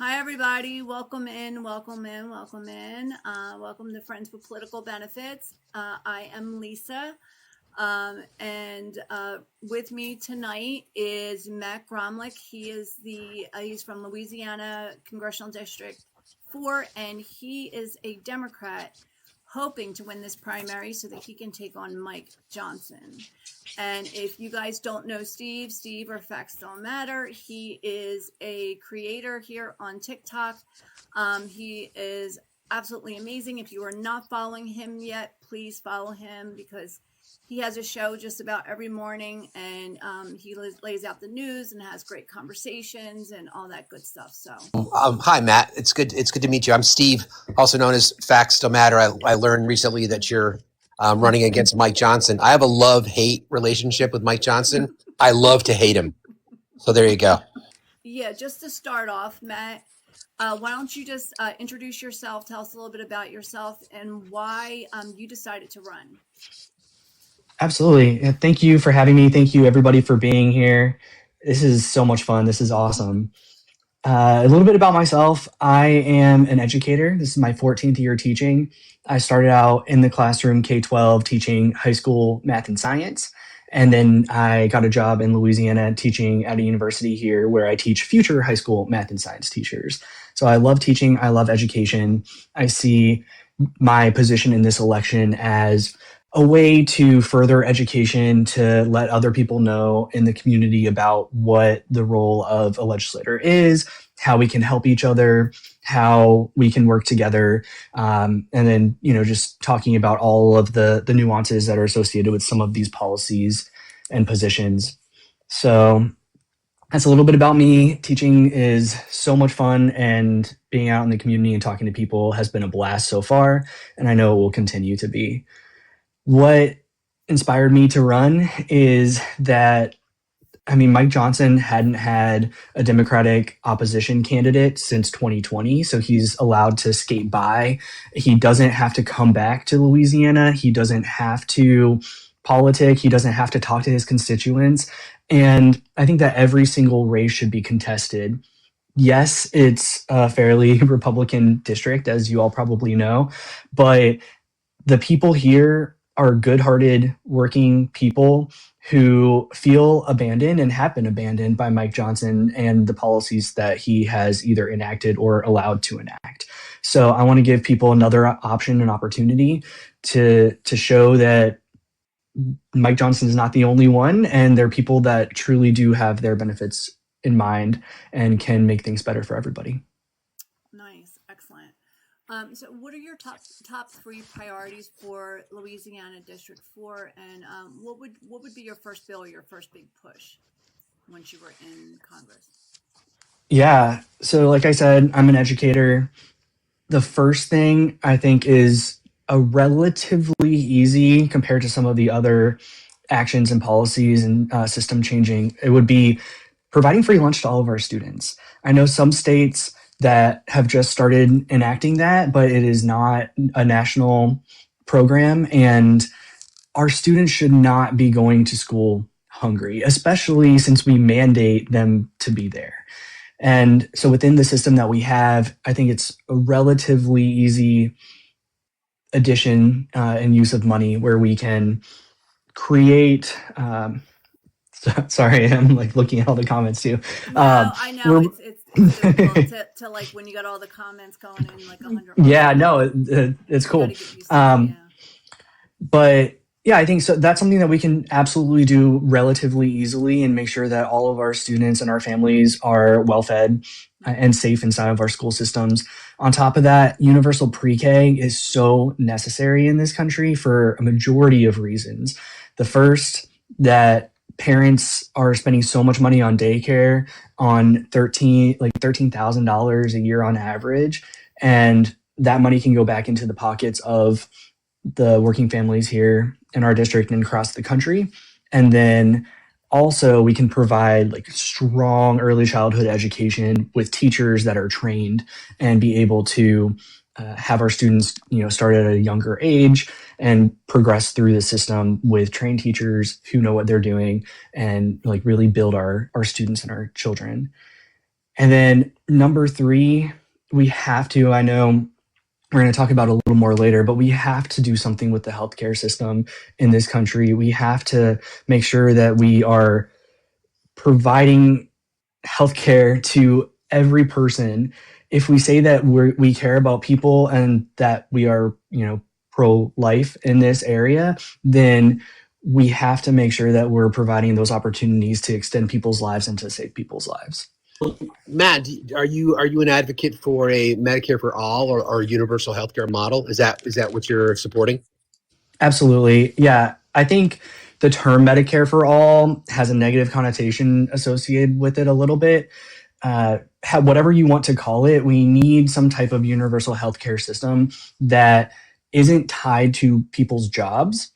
Hi, everybody. Welcome in, welcome in, welcome in. Welcome to Friends with Political Benefits. I am Lisa, and with me tonight is Matt Gromlich. He's from Louisiana Congressional District 4, and he is a Democrat hoping to win this primary so that he can take on Mike Johnson. And if you guys don't know Steve or Facts Don't Matter, he is a creator here on TikTok. He is absolutely amazing. If you are not following him yet, please follow him because he has a show just about every morning, and he lays out the news and has great conversations and all that good stuff. So, hi, Matt. It's good to meet you. I'm Steve, also known as Facts Don't Matter. I learned recently that you're running against Mike Johnson. I have a love-hate relationship with Mike Johnson. I love to hate him. So there you go. Yeah, just to start off, Matt, why don't you just introduce yourself, tell us a little bit about yourself and why you decided to run. Absolutely. Thank you for having me. Thank you, everybody, for being here. This is so much fun. This is awesome. A little bit about myself. I am an educator. This is my 14th year teaching. I started out in the classroom K-12 teaching high school math and science. And then I got a job in Louisiana teaching at a university here where I teach future high school math and science teachers. So I love teaching. I love education. I see my position in this election as a way to further education, to let other people know in the community about what the role of a legislator is, how we can help each other, how we can work together, and then just talking about all of the nuances that are associated with some of these policies and positions. So that's a little bit about me. Teaching is so much fun, and being out in the community and talking to people has been a blast so far, and I know it will continue to be. What inspired me to run is that, Mike Johnson hadn't had a Democratic opposition candidate since 2020, so he's allowed to skate by. He doesn't have to come back to Louisiana. He doesn't have to politic. He doesn't have to talk to his constituents. And I think that every single race should be contested. Yes, it's a fairly Republican district, as you all probably know, but the people here are good-hearted, working people who feel abandoned and have been abandoned by Mike Johnson and the policies that he has either enacted or allowed to enact. So I want to give people another option and opportunity to show that Mike Johnson is not the only one, and there are people that truly do have their benefits in mind and can make things better for everybody. Nice, excellent. So what are your top three priorities for Louisiana District 4, and what would be your first bill or your first big push once you were in Congress? Yeah, so like I said, I'm an educator. The first thing I think is a relatively easy compared to some of the other actions and policies and system changing. It would be providing free lunch to all of our students. I know some states that have just started enacting that, but it is not a national program, and our students should not be going to school hungry, especially since we mandate them to be there. And so within the system that we have, I think it's a relatively easy addition and use of money where we can create sorry, I'm like looking at all the comments too. No, I know it's difficult to like when you got all the comments going in like 100. Yeah, no, it's cool. But yeah, I think so. That's something that we can absolutely do relatively easily and make sure that all of our students and our families are well fed and safe inside of our school systems. On top of that, universal pre-K is so necessary in this country for a majority of reasons. The first, that parents are spending so much money on daycare, on $13,000 a year on average, and that money can go back into the pockets of the working families here in our district and across the country. And then also we can provide like strong early childhood education with teachers that are trained and be able to have our students, start at a younger age and progress through the system with trained teachers who know what they're doing and like really build our students and our children. And then number three, we have to, I know we're going to talk about it a little more later, but we have to do something with the healthcare system in this country. We have to make sure that we are providing healthcare to every person. If we say that we care about people and that we are, pro-life in this area, then we have to make sure that we're providing those opportunities to extend people's lives and to save people's lives. Matt, are you an advocate for a Medicare for all or universal healthcare model? Is that what you're supporting? Absolutely. Yeah. I think the term Medicare for all has a negative connotation associated with it a little bit. Whatever you want to call it, we need some type of universal healthcare system that isn't tied to people's jobs,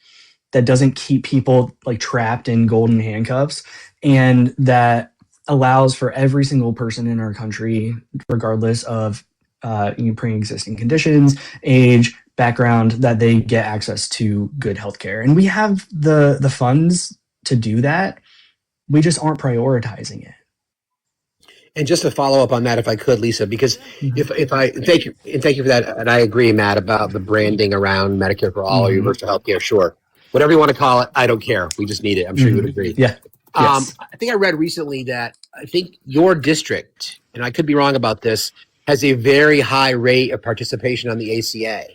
that doesn't keep people like trapped in golden handcuffs, and that allows for every single person in our country, regardless of pre-existing conditions, age, background, that they get access to good healthcare. And we have the funds to do that. We just aren't prioritizing it. And just to follow up on that, if I could, Lisa, because Mhm. if I thank you for that, and I agree, Matt, about the branding around Medicare for all or Mhm. universal healthcare. Sure, whatever you want to call it, I don't care. We just need it. I'm sure you would Mhm. agree. Yeah. Yes. I think I read recently that I think your district, and I could be wrong about this, has a very high rate of participation on the ACA.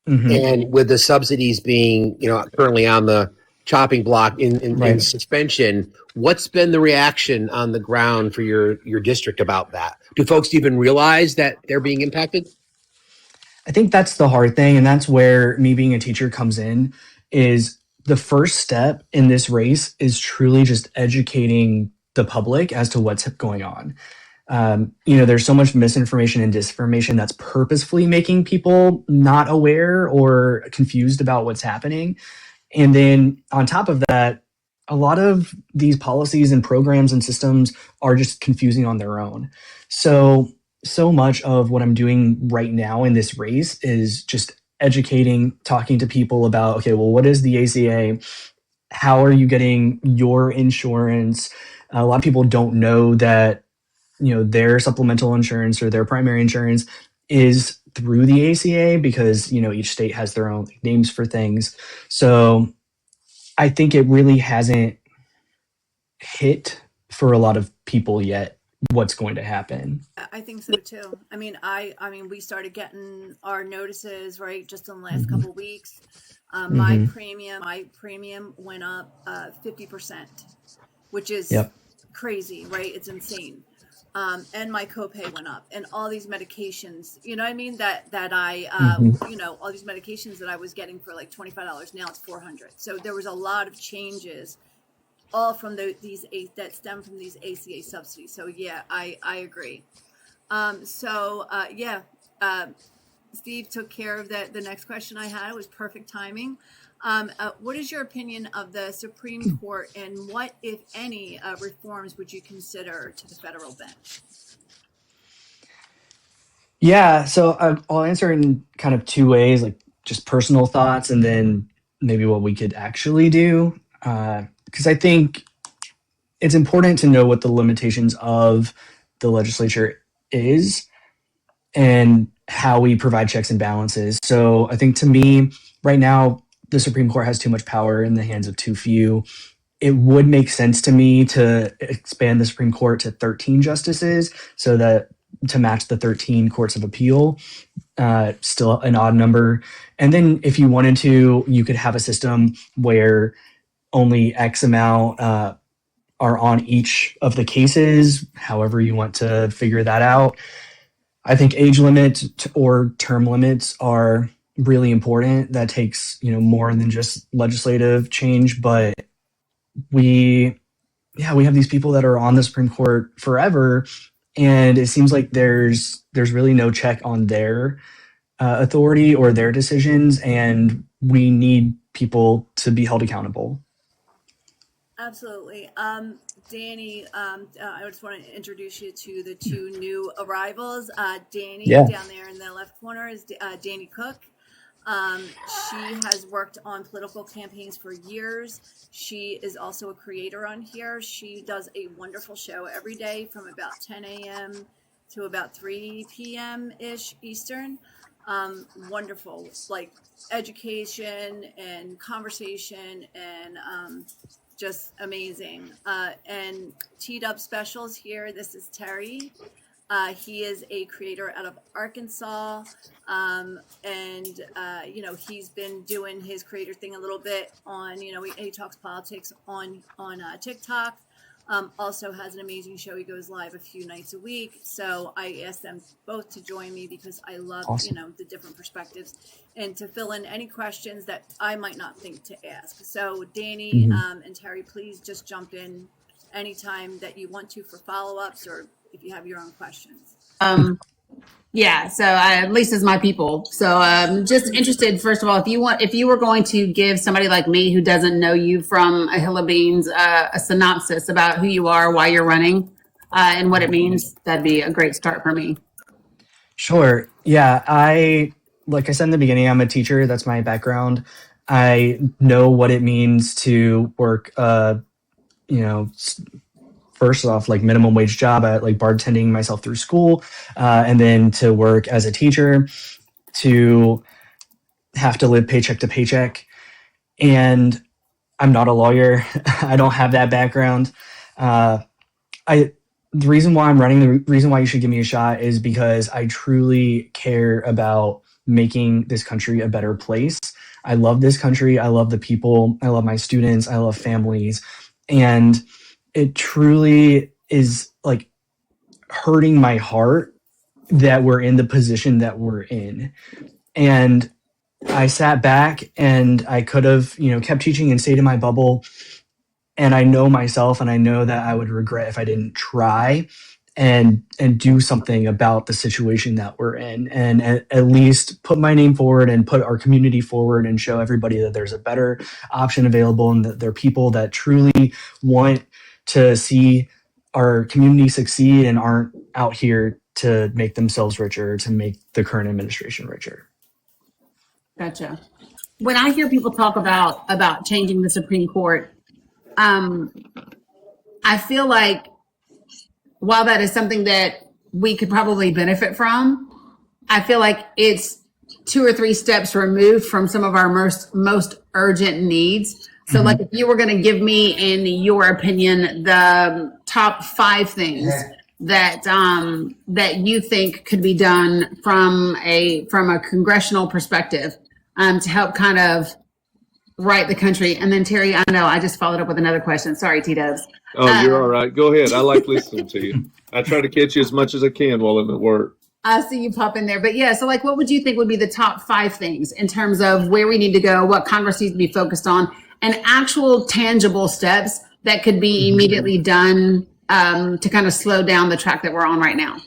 Mhm. And with the subsidies being, currently on the chopping block in Right. suspension, what's been the reaction on the ground for your district about that? Do folks even realize that they're being impacted? I think that's the hard thing, and that's where me being a teacher comes in. Is the first step in this race is truly just educating the public as to what's going on. There's so much misinformation and disinformation that's purposefully making people not aware or confused about what's happening. And then on top of that, a lot of these policies and programs and systems are just confusing on their own. So much of what I'm doing right now in this race is just educating, talking to people about, okay, well, what is the ACA? How are you getting your insurance? A lot of people don't know that, their supplemental insurance or their primary insurance is through the ACA, because, each state has their own names for things. So I think it really hasn't hit for a lot of people yet what's going to happen. I think so too. I mean, we started getting our notices right just in the last Hmm. couple of weeks. My Hmm. premium went up 50%, which is Yep. crazy, right? It's insane. And my copay went up, and all these medications, you know what I mean? Hmm. All these medications that I was getting for like $25, now it's 400. So there was a lot of changes, all from that stem from these ACA subsidies. So yeah, I agree. Yeah, um, Steve took care of that. The next question I had was perfect timing. What is your opinion of the Supreme Court, and what, if any, reforms would you consider to the federal bench? Yeah, so I'll answer in kind of two ways, like just personal thoughts and then maybe what we could actually do. Because I think it's important to know what the limitations of the legislature is and how we provide checks and balances. So I think to me, right now, the Supreme Court has too much power in the hands of too few. It would make sense to me to expand the Supreme Court to 13 justices, so that to match the 13 courts of appeal, still an odd number. And then if you wanted to, you could have a system where only X amount are on each of the cases, however you want to figure that out. I think age limits or term limits are really important. That takes, more than just legislative change, but we we have these people that are on the Supreme Court forever, and it seems like there's really no check on their authority or their decisions, and we need people to be held accountable. Absolutely. Danny, I just want to introduce you to the two new arrivals. Danny, Yeah. down there in the left corner, is Danny Cook. She has worked on political campaigns for years. She is also a creator on here. She does a wonderful show every day from about 10 a.m. to about 3 p.m. ish Eastern. Wonderful, like education and conversation and just amazing. And Teed Up Specials here. This is Terry. He is a creator out of Arkansas. And he's been doing his creator thing a little bit on, he talks politics on TikTok. Also has an amazing show. He goes live a few nights a week. So I asked them both to join me because I love, Awesome. the different perspectives and to fill in any questions that I might not think to ask. So Danny and Terry, please just jump in anytime that you want to for follow-ups or if you have your own questions. Yeah, so Lisa's my people. So just interested, first of all, if you were going to give somebody like me who doesn't know you from a hill of beans, a synopsis about who you are, why you're running, and what it means, that'd be a great start for me. Sure. Yeah. Like I said in the beginning, I'm a teacher. That's my background. I know what it means to work, first off, like minimum wage job at like bartending myself through school, and then to work as a teacher, to have to live paycheck to paycheck. And I'm not a lawyer. I don't have that background. The reason why I'm running, the reason why you should give me a shot is because I truly care about making this country a better place. I love this country. I love the people. I love my students. I love families. And it truly is like hurting my heart that we're in the position that we're in. And I sat back and I could have, kept teaching and stayed in my bubble. And I know myself and I know that I would regret if I didn't try and do something about the situation that we're in, and at least put my name forward and put our community forward and show everybody that there's a better option available and that there are people that truly want to see our community succeed and aren't out here to make themselves richer, to make the current administration richer. Gotcha. When I hear people talk about changing the Supreme Court, I feel like while that is something that we could probably benefit from, I feel like it's 2 or 3 steps removed from some of our most urgent needs. So like if you were going to give me, in your opinion, the top 5 things that you think could be done from a congressional perspective to help kind of right the country. And then Terry, I know I just followed up with another question. Sorry, T-Dubs. Oh, you're all right. Go ahead. I like listening to you. I try to catch you as much as I can while I'm at work. I see you pop in there. But yeah, so like what would you think would be the top 5 things in terms of where we need to go, what Congress needs to be focused on, and actual tangible steps that could be immediately done to kind of slow down the track that we're on right now?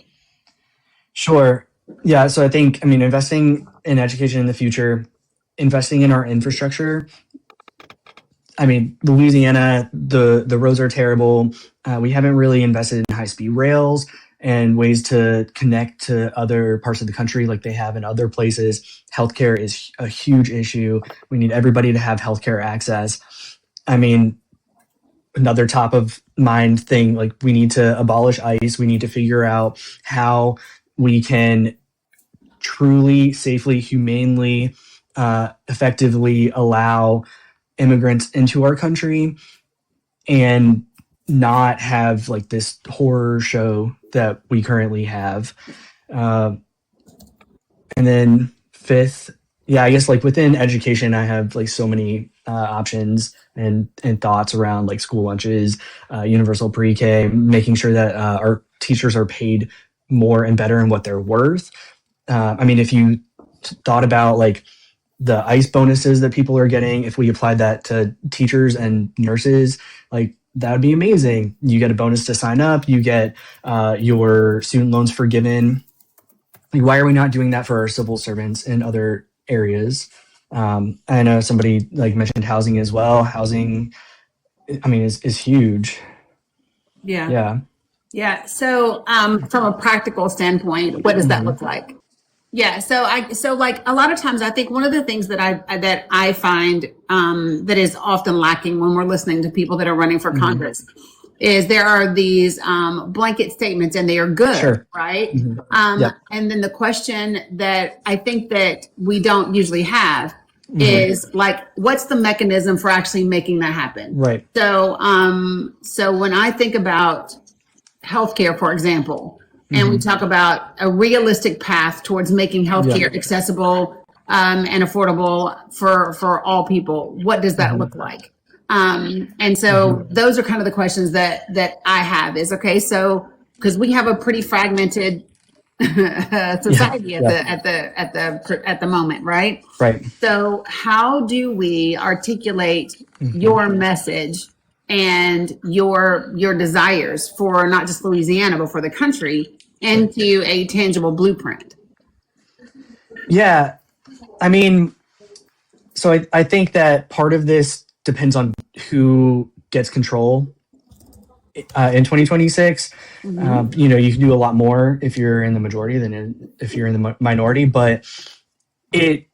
Sure. Yeah. So I think, investing in education in the future, investing in our infrastructure. Louisiana, the roads are terrible. We haven't really invested in high-speed rails and ways to connect to other parts of the country like they have in other places. Healthcare is a huge issue. We need everybody to have healthcare access. Another top of mind thing, like we need to abolish ICE. We need to figure out how we can truly, safely, humanely, effectively allow immigrants into our country and not have like this horror show that we currently have. And then 5th, I guess like within education, I have like so many options and thoughts around like school lunches, universal pre-K, making sure that our teachers are paid more and better in what they're worth. If you thought about like the ICE bonuses that people are getting, if we applied that to teachers and nurses, like that would be amazing. You get a bonus to sign up, you get your student loans forgiven. Like, why are we not doing that for our civil servants in other areas? I know somebody like mentioned housing as well. Housing, is huge. Yeah. So from a practical standpoint, what does that look like? Yeah. So like a lot of times I think one of the things that I find that is often lacking when we're listening to people that are running for Congress is there are these blanket statements, and they are good, Sure. right? Yep. And then the question that I think that we don't usually have Mhm. is like, what's the mechanism for actually making that happen? Right. So, so when I think about healthcare, for example, and we talk about a realistic path towards making healthcare accessible and affordable for all people, what does that look like? And so those are kind of the questions that I have is, okay, so because we have a pretty fragmented society at the moment, right? Right. So how do we articulate your message and your desires for not just Louisiana but for the country into a tangible blueprint? Yeah. I mean, so I think that part of this depends on who gets control in 2026. You know, you can do a lot more if you're in the majority than if you're in the minority, but it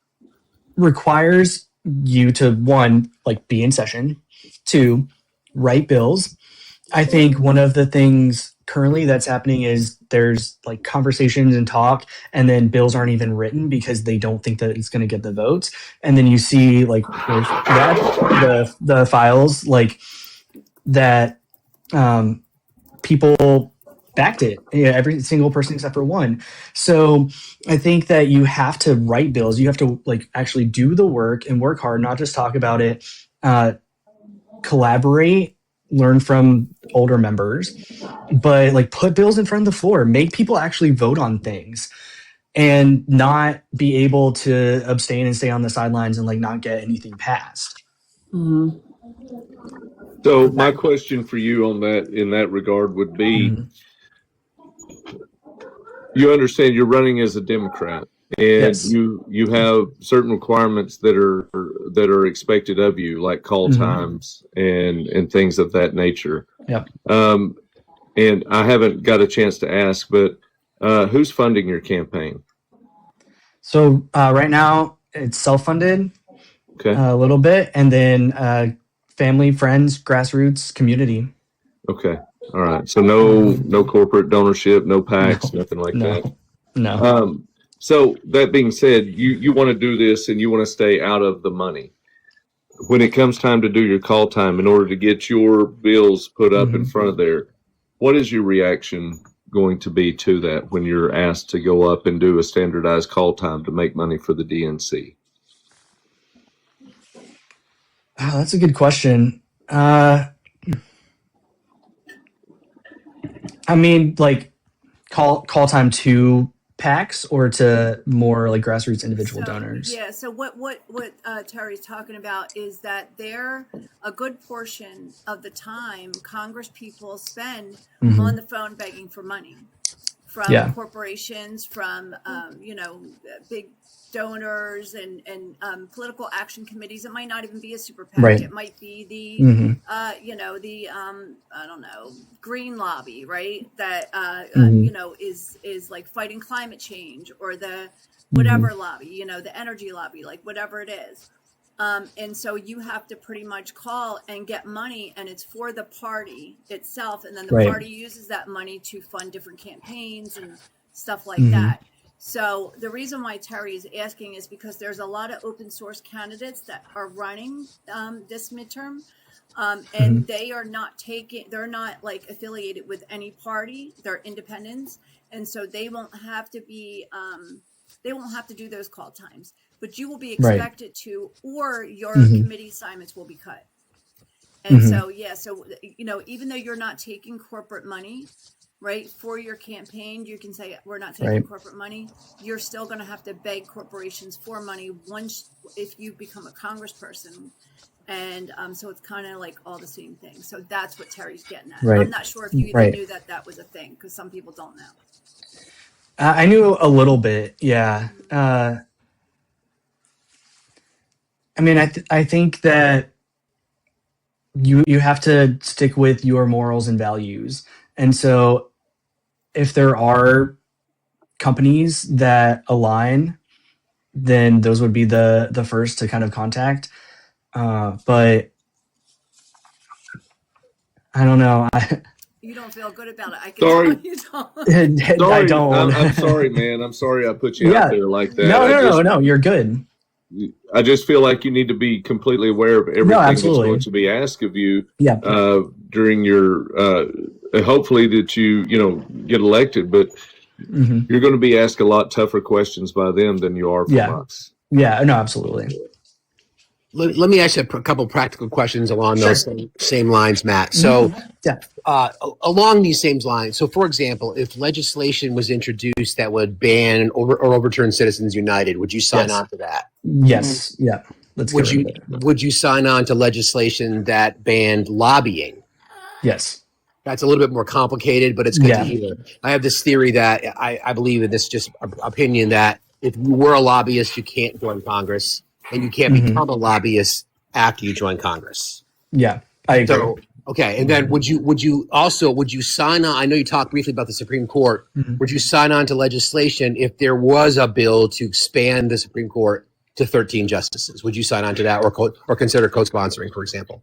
requires you to, one, like, be in session, two, write bills. I think one of the things currently that's happening is there's like conversations and talk, and then bills aren't even written because they don't think that it's going to get the votes. And then you see like the files like that, people backed it. Yeah, every single person except for one. So I think that you have to write bills. You have to like actually do the work and work hard, not just talk about it. Collaborate, learn from older members, but like put bills in front of the floor, make people actually vote on things, and not be able to abstain and stay on the sidelines and like not get anything passed. So my question for you on that, in that regard, would be, you understand you're running as a Democrat, and Yes. you have certain requirements that are expected of you, like call times and things of that nature. Yep. And I haven't got a chance to ask, but who's funding your campaign? So right now it's self-funded, Okay. a little bit, and then family, friends, grassroots, community. Okay. All right. So no corporate donorship, no PACs, nothing like that. No. So that being said, you want to do this and you want to stay out of the money. When it comes time to do your call time, in order to get your bills put up in front of there, what is your reaction going to be to that when you're asked to go up and do a standardized call time to make money for the DNC? Oh, that's a good question. I mean, like call time to PACs or to more like grassroots individual donors? Yeah. So what Terry's talking about is that a good portion of the time Congress people spend on the phone begging for money from corporations, from big donors and political action committees. It might not even be a super PAC. Right. It might be the I don't know, green lobby, right? That is like fighting climate change, or the whatever lobby, the energy lobby, like whatever it is. And so you have to pretty much call and get money, and it's for the party itself, and then the party uses that money to fund different campaigns and stuff like that. So the reason why Terry is asking is because there's a lot of open source candidates that are running this midterm, and they're not like affiliated with any party. They're independents, and so they won't have to be they won't have to do those call times, but you will be expected to, or your committee assignments will be cut. And so even though you're not taking corporate money, right, for your campaign, you can say we're not taking corporate money. You're still going to have to beg corporations for money if you become a congressperson. And so it's kind of like all the same thing. So that's what Terry's getting at. I'm not sure if you even knew that was a thing, because some people don't know. I knew a little bit, yeah. I mean, I think that you have to stick with your morals and values. And so if there are companies that align, then those would be the first to kind of contact. But I don't know. You don't feel good about it. I can Sorry. tell you don't. Sorry, I don't. I'm sorry, man. I'm sorry I put you out there like that. No. You're good. I just feel like you need to be completely aware of everything that's going to be asked of you. Yeah. During your hopefully that you get elected, but you're going to be asked a lot tougher questions by them than you are from us. Yeah. No, absolutely. Let me ask you a couple practical questions along those same lines, Matt. So, along these same lines, so for example, if legislation was introduced that would ban or overturn Citizens United, would you sign on to that? Yes. Yeah. Would you sign on to legislation that banned lobbying? Yes. That's a little bit more complicated, but it's good to hear. I have this theory that I believe in this just opinion that if you were a lobbyist, you can't join Congress. And you can't become a lobbyist after you join Congress. Yeah, I agree. So, okay, and then would you sign on? I know you talked briefly about the Supreme Court. Would you sign on to legislation if there was a bill to expand the Supreme Court to 13 justices? Would you sign on to that, or consider co-sponsoring, for example?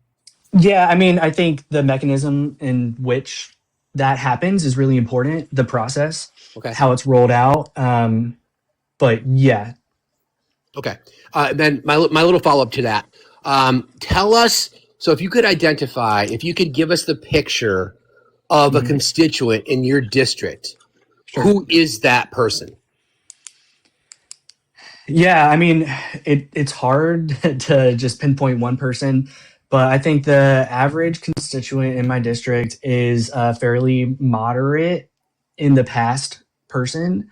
Yeah, I mean, I think the mechanism in which that happens is really important. The process, how it's rolled out. But yeah. Okay. Then my little follow-up to that. Tell us, so if you could give us the picture of a constituent in your district, who is that person? Yeah, I mean, it's hard to just pinpoint one person, but I think the average constituent in my district is a fairly moderate in the past person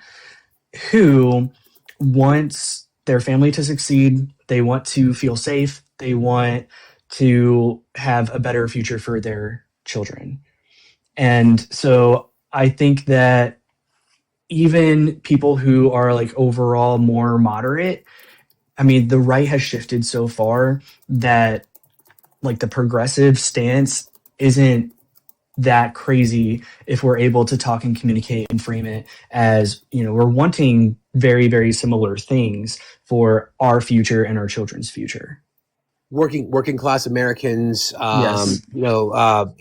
who wants their family to succeed. They want to feel safe. They want to have a better future for their children. And so I think that even people who are like overall more moderate, I mean, the right has shifted so far that like the progressive stance isn't that crazy if we're able to talk and communicate and frame it as, we're wanting very, very similar things for our future and our children's future. Working class Americans, Yes.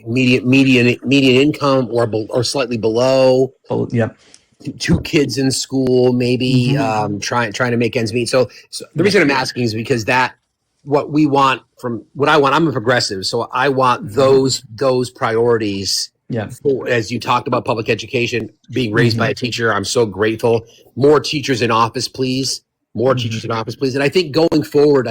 median income or slightly below. Oh, yep. 2 kids in school, maybe trying to make ends meet. So the reason I'm asking is because what I want, I'm a progressive, so I want those priorities. Yeah. As you talked about public education, being raised by a teacher, I'm so grateful. More teachers in office, please. More teachers in office, please. And I think going forward,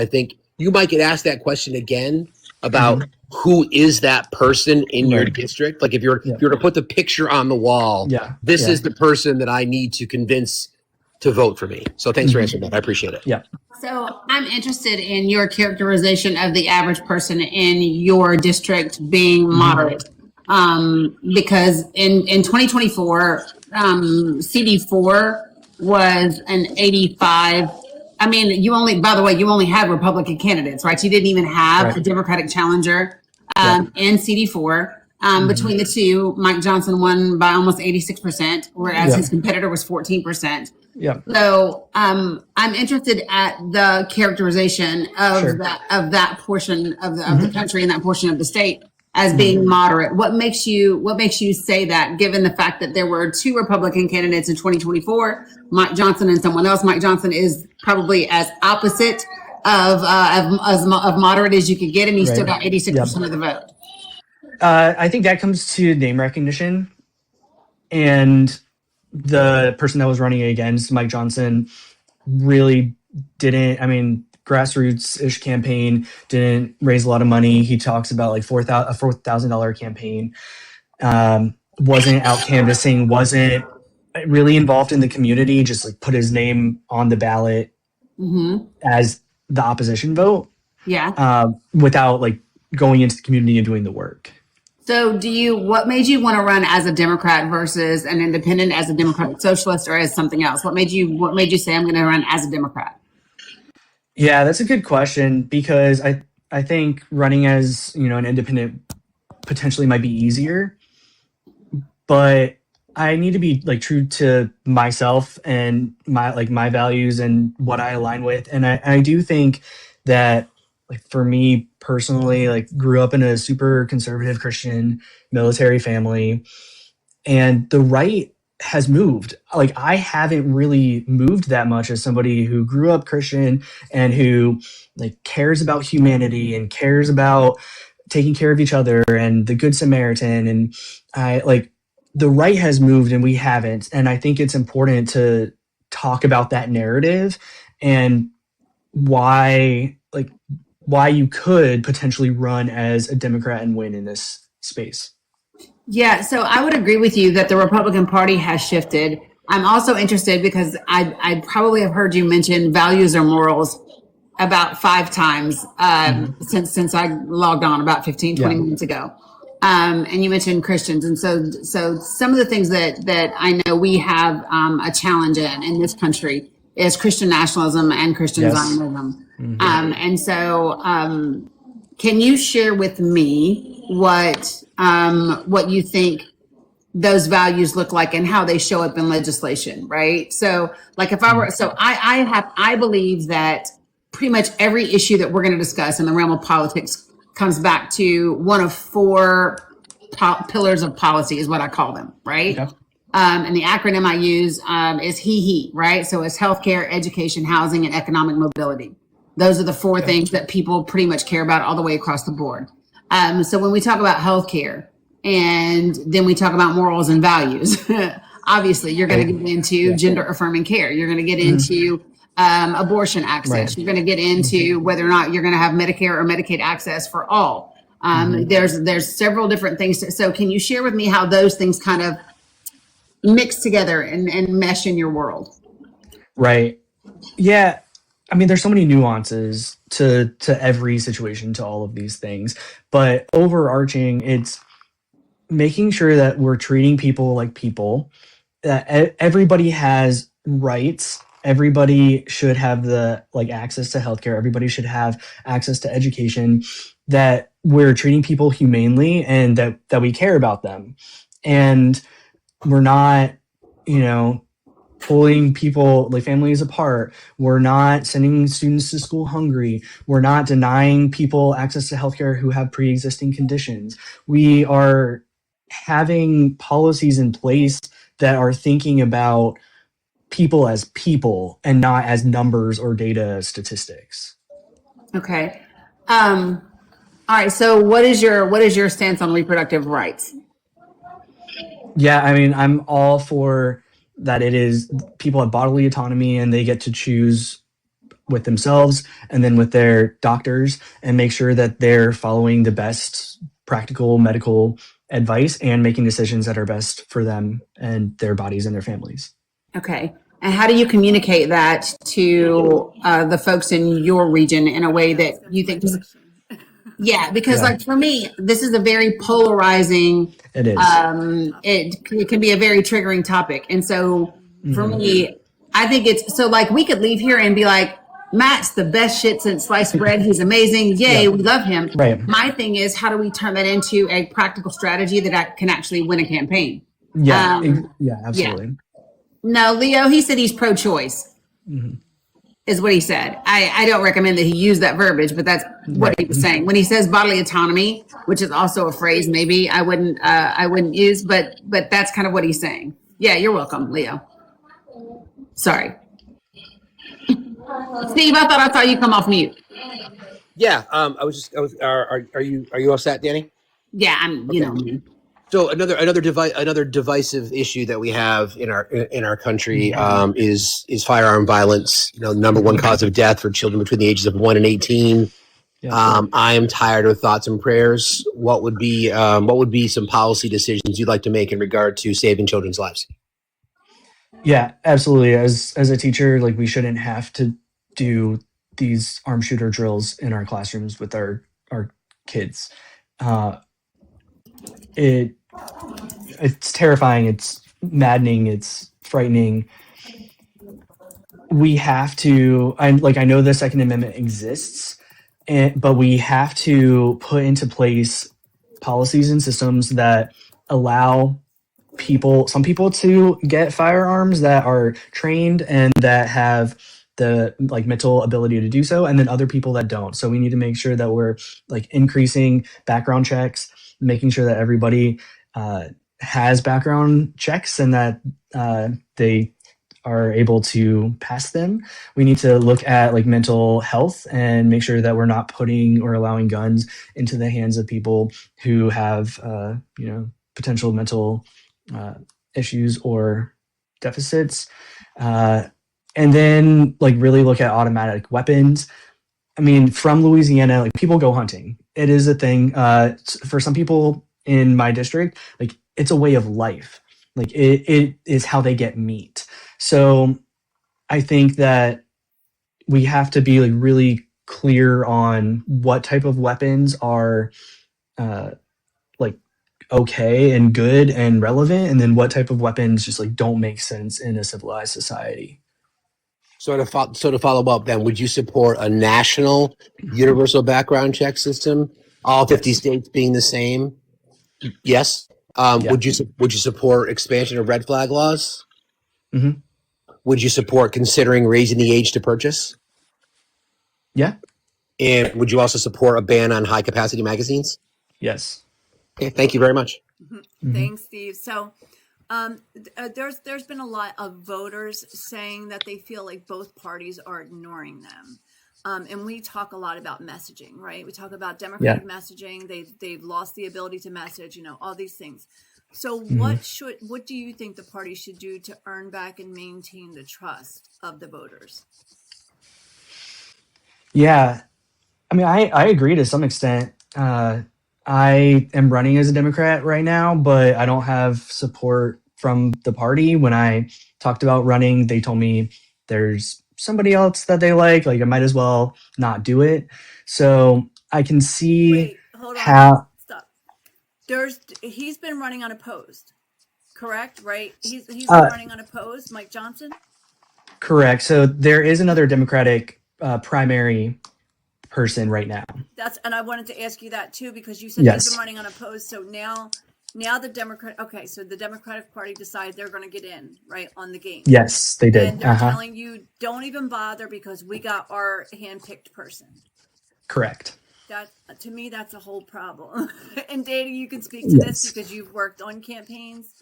you might get asked that question again about who is that person in your district. Like if you're to put the picture on the wall, this is the person that I need to convince to vote for me. So thanks for answering that. I appreciate it. Yeah. So I'm interested in your characterization of the average person in your district being moderate. Because in 2024, CD-04 was an 85. I mean, you only had Republican candidates, right? You didn't even have a Democratic challenger in CD-4. Between the two, Mike Johnson won by almost 86%, whereas his competitor was 14%. Yeah. So I'm interested at the characterization of that portion of the country and that portion of the state as being moderate. What makes you say that, given the fact that there were 2 Republican candidates in 2024, Mike Johnson and someone else? Mike Johnson is probably as opposite of moderate as you could get, and he still got 86% of the vote. I think that comes to name recognition, and the person that was running against Mike Johnson really didn't. I mean, grassroots-ish campaign, didn't raise a lot of money. He talks about like a $4,000 campaign. Wasn't out canvassing. Wasn't really involved in the community. Just like put his name on the ballot as the opposition vote. Yeah. Without like going into the community and doing the work. So what made you want to run as a Democrat versus an independent, as a Democratic Socialist, or as something else? What made you say I'm going to run as a Democrat? Yeah, that's a good question, because I think running as, an independent potentially might be easier, but I need to be like true to myself and my values and what I align with. And I do think that like for me personally, like grew up in a super conservative Christian military family, and the right has moved. Like I haven't really moved that much as somebody who grew up Christian and who like cares about humanity and cares about taking care of each other and the Good Samaritan. And I like the right has moved and we haven't. And I think it's important to talk about that narrative and why you could potentially run as a Democrat and win in this space. Yeah, so I would agree with you that the Republican Party has shifted. I'm also interested because I probably have heard you mention values or morals about 5 times since I logged on about 20 minutes ago. And you mentioned Christians. And so some of the things that I know we have a challenge in this country is Christian nationalism and Christian Zionism. And so can you share with me what you think those values look like and how they show up in legislation, right? So like if I were, so I believe that pretty much every issue that we're going to discuss in the realm of politics comes back to one of 4 pillars of policy is what I call them, right? Okay. And the acronym I use is HE, right? So it's healthcare, education, housing, and economic mobility. Those are the 4 things that people pretty much care about all the way across the board. So when we talk about healthcare and then we talk about morals and values, obviously you're going to get into gender affirming care. You're going to get into abortion access. Right. You're going to get into whether or not you're going to have Medicare or Medicaid access for all. There's several different things. So can you share with me how those things kind of mix together and mesh in your world? Right. Yeah. I mean, there's so many nuances to every situation, to all of these things, but overarching, it's making sure that we're treating people like people, that everybody has rights. Everybody should have the access to healthcare. Everybody should have access to education, that we're treating people humanely and that we care about them. And we're not, pulling people families apart. We're not sending students to school hungry. We're not denying people access to healthcare who have pre-existing conditions. We are having policies in place that are thinking about people as people and not as numbers or data statistics. Okay. All right. So what is your stance on reproductive rights? Yeah, I mean, I'm all for that. It is, people have bodily autonomy and they get to choose with themselves and then with their doctors and make sure that they're following the best practical medical advice and making decisions that are best for them and their bodies and their families. Okay. And how do you communicate that to the folks in your region in a way that you think is, because for me, this is a very polarizing. It is. It can be a very triggering topic. And so for me, I think it's so we could leave here and be like, Matt's the best shit since sliced bread. He's amazing. Yay, we love him. Right. My thing is, how do we turn that into a practical strategy that can actually win a campaign? Yeah, absolutely. Yeah. No, Leo, he said he's pro-choice. Is what he said. I don't recommend that he use that verbiage, but that's what he was saying. When he says bodily autonomy, which is also a phrase maybe I wouldn't use, but that's kind of what he's saying. Yeah, you're welcome, Leo. Sorry. Steve, I thought I saw you come off mute. Yeah, are you all set, Danny? Yeah, I'm, okay. So another divisive issue that we have in our country is firearm violence. The number one cause of death for children between the ages of 1 and 18. I am tired of thoughts and prayers. What would be some policy decisions you'd like to make in regard to saving children's lives? Yeah, absolutely. As a teacher, we shouldn't have to do these armed shooter drills in our classrooms with our kids. It's terrifying. It's maddening. It's frightening. We have to, I know the Second Amendment exists, but we have to put into place policies and systems that allow some people to get firearms that are trained and that have the like mental ability to do so, and then other people that don't. So we need to make sure that we're like increasing background checks, making sure that everybody has background checks and that they are able to pass them. We need to look at like mental health and make sure that we're not putting or allowing guns into the hands of people who have, potential mental issues or deficits. And then like really look at automatic weapons. I mean, from Louisiana, like people go hunting. It is a thing. For some people in my district, like it's a way of life. Like it is how they get meat. So I think that we have to be like really clear on what type of weapons are like okay and good and relevant, and then what type of weapons just like don't make sense in a civilized society. So to follow up, then, would you support a national universal background check system, all 50 Yes. states being the same? Yes. Yeah. Would you support expansion of red flag laws? Mhm. Would you support considering raising the age to purchase? Yeah. And would you also support a ban on high capacity magazines? Yes. Okay, thank you very much. Thanks, Steve. So there's been a lot of voters saying that they feel like both parties are ignoring them. And we talk a lot about messaging, right? We talk about Democratic messaging. They've lost the ability to message, all these things. So what do you think the party should do to earn back and maintain the trust of the voters? Yeah. I mean, I agree to some extent. I am running as a Democrat right now, but I don't have support from the party. When I talked about running, they told me there's somebody else that they like. Like I might as well not do it. So I can see Wait, hold on. how. Stop. He's been running unopposed, correct? Right? He's been running unopposed, Mike Johnson. Correct. So there is another Democratic primary person right now. And I wanted to ask you that too, because you said he's been running unopposed. So now the so the Democratic Party decided they're going to get in right on the game. Yes, they did. And they're telling you don't even bother because we got our hand-picked person. Correct. That to me, that's a whole problem. And Dana, you can speak to this because you've worked on campaigns.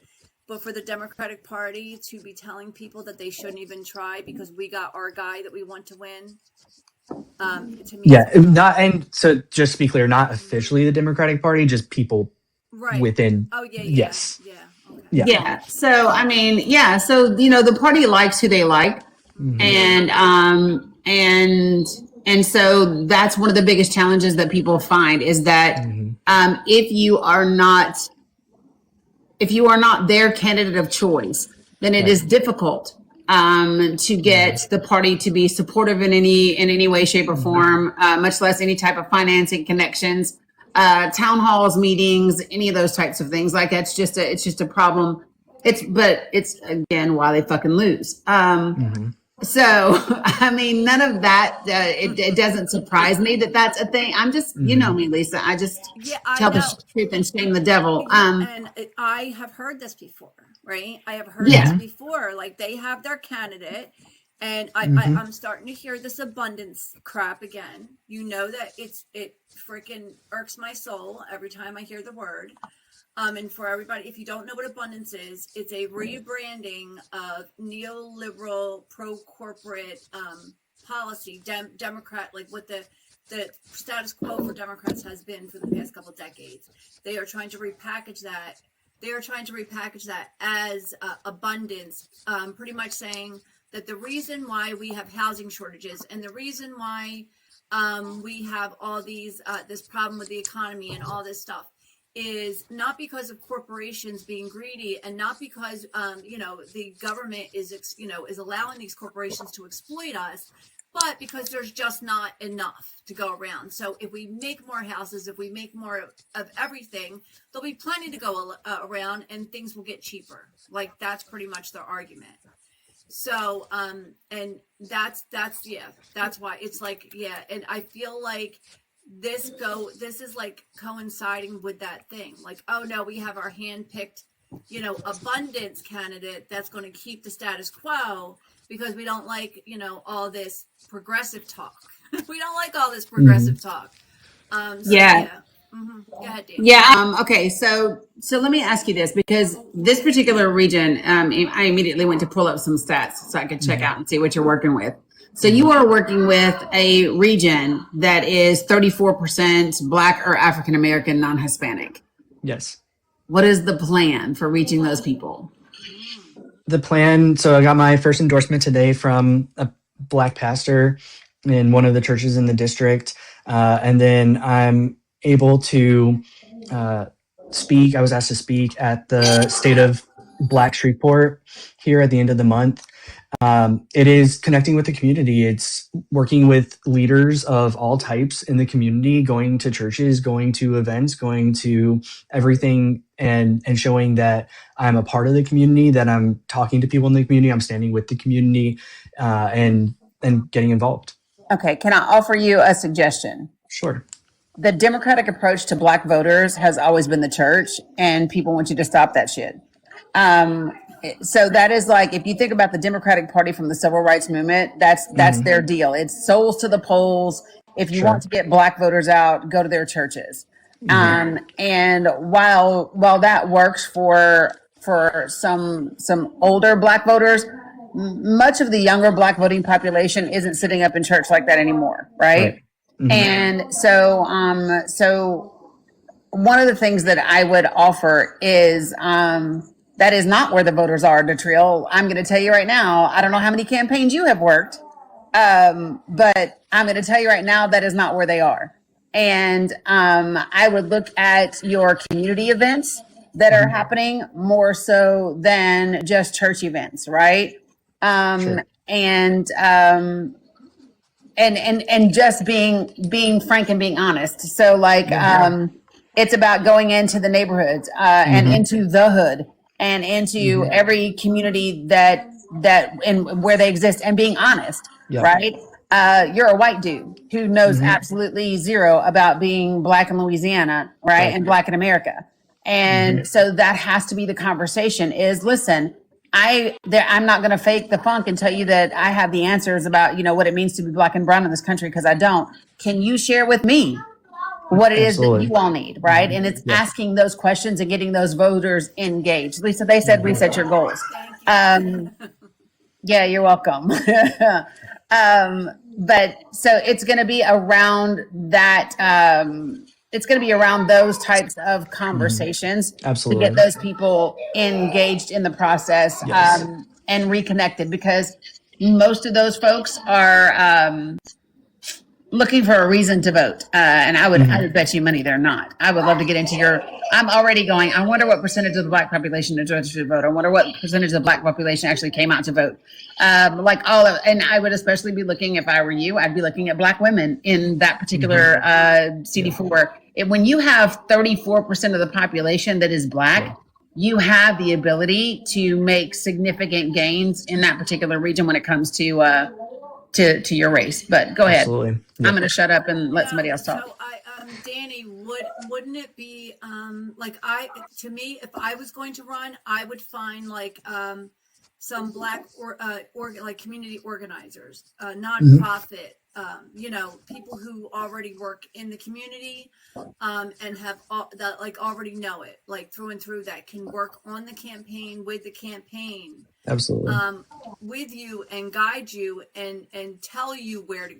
But for the Democratic Party to be telling people that they shouldn't even try because we got our guy that we want to win. To me, not, and so just to be clear, not officially the Democratic Party, just people within. Oh yeah. Yes. Yeah. Okay. Yeah. So I mean, so the party likes who they like, and so that's one of the biggest challenges that people find is that if you are not their candidate of choice, then it is difficult to get the party to be supportive in any way, shape, or form, much less any type of financing connections, town halls, meetings, any of those types of things. Like it's just a problem. It's again why they fucking lose. So I mean, none of that. It doesn't surprise me that that's a thing. I'm just, me, Lisa. I just tell the truth and shame the devil. And I have heard this before, right? I have heard this before. Like they have their candidate, and I'm starting to hear this abundance crap again. You know that it freaking irks my soul every time I hear the word. And for everybody, if you don't know what abundance is, it's a rebranding of neoliberal, pro-corporate policy, Democrat, like what the status quo for Democrats has been for the past couple of decades. They are trying to repackage that. They are trying to repackage that as abundance, pretty much saying that the reason why we have housing shortages and the reason why we have all these this problem with the economy and all this stuff is not because of corporations being greedy and not because the government is allowing these corporations to exploit us, but because there's just not enough to go around. So if we make more houses, if we make more of everything, there'll be plenty to go around and things will get cheaper. Like that's pretty much their argument. So and that's why it's like and I feel like this is like coinciding with that thing, like, oh no, we have our hand-picked abundance candidate that's going to keep the status quo, because we don't like, all this progressive talk. We don't like all this progressive talk. Yeah. Go ahead, Dan. Yeah. Okay. So let me ask you this, because this particular region, I immediately went to pull up some stats so I could check out and see what you're working with. So you are working with a region that is 34% Black or African American, non-Hispanic. Yes. What is the plan for reaching those people? The plan, so I got my first endorsement today from a Black pastor in one of the churches in the district. And then I'm able to speak. I was asked to speak at the State of Black Shreveport here at the end of the month. It is connecting with the community. It's working with leaders of all types in the community, going to churches, going to events, going to everything, and showing that I'm a part of the community, that I'm talking to people in the community, I'm standing with the community, and getting involved. Okay. Can I offer you a suggestion? Sure. The Democratic approach to Black voters has always been the church, and people want you to stop that shit. So that is like, if you think about the Democratic Party from the Civil Rights Movement, that's their deal. It's souls to the polls. If you want to get Black voters out, go to their churches. And while that works for some older Black voters, much of the younger Black voting population isn't sitting up in church like that anymore, right? And so one of the things that I would offer is that is not where the voters are, Detriel. I'm going to tell you right now, I don't know how many campaigns you have worked, but I'm going to tell you right now, that is not where they are. And I would look at your community events that are happening more so than just church events, right? And just being frank and being honest. So like, it's about going into the neighborhoods and into the hood and into every community that and where they exist, and being honest, right? You're a white dude who knows absolutely zero about being Black in Louisiana, right? And Black in America. And so that has to be the conversation is, listen, I'm not going to fake the funk and tell you that I have the answers about, what it means to be Black and brown in this country, because I don't. Can you share with me what it is that you all need, right? And it's asking those questions and getting those voters engaged. Lisa, they said reset your goals. Yeah, you're welcome. But so it's going to be around that. It's going to be around those types of conversations to get those people engaged in the process and reconnected, because most of those folks are looking for a reason to vote. And I would bet you money they're not. I would love to get into I'm already going, I wonder what percentage of the Black population is registered to vote. I wonder what percentage of the Black population actually came out to vote. And I would especially be looking, if I were you, I'd be looking at Black women in that particular CD-04. When you have 34% of the population that is Black, you have the ability to make significant gains in that particular region when it comes to your race. But go ahead. Absolutely. I'm going to shut up and let somebody else talk. So Danny, wouldn't it be to me, if I was going to run, I would find some Black like community organizers, nonprofit, people who already work in the community, and have already know it, like through and through, that can work on the campaign, with the campaign. Absolutely. With you and guide you and tell you where to,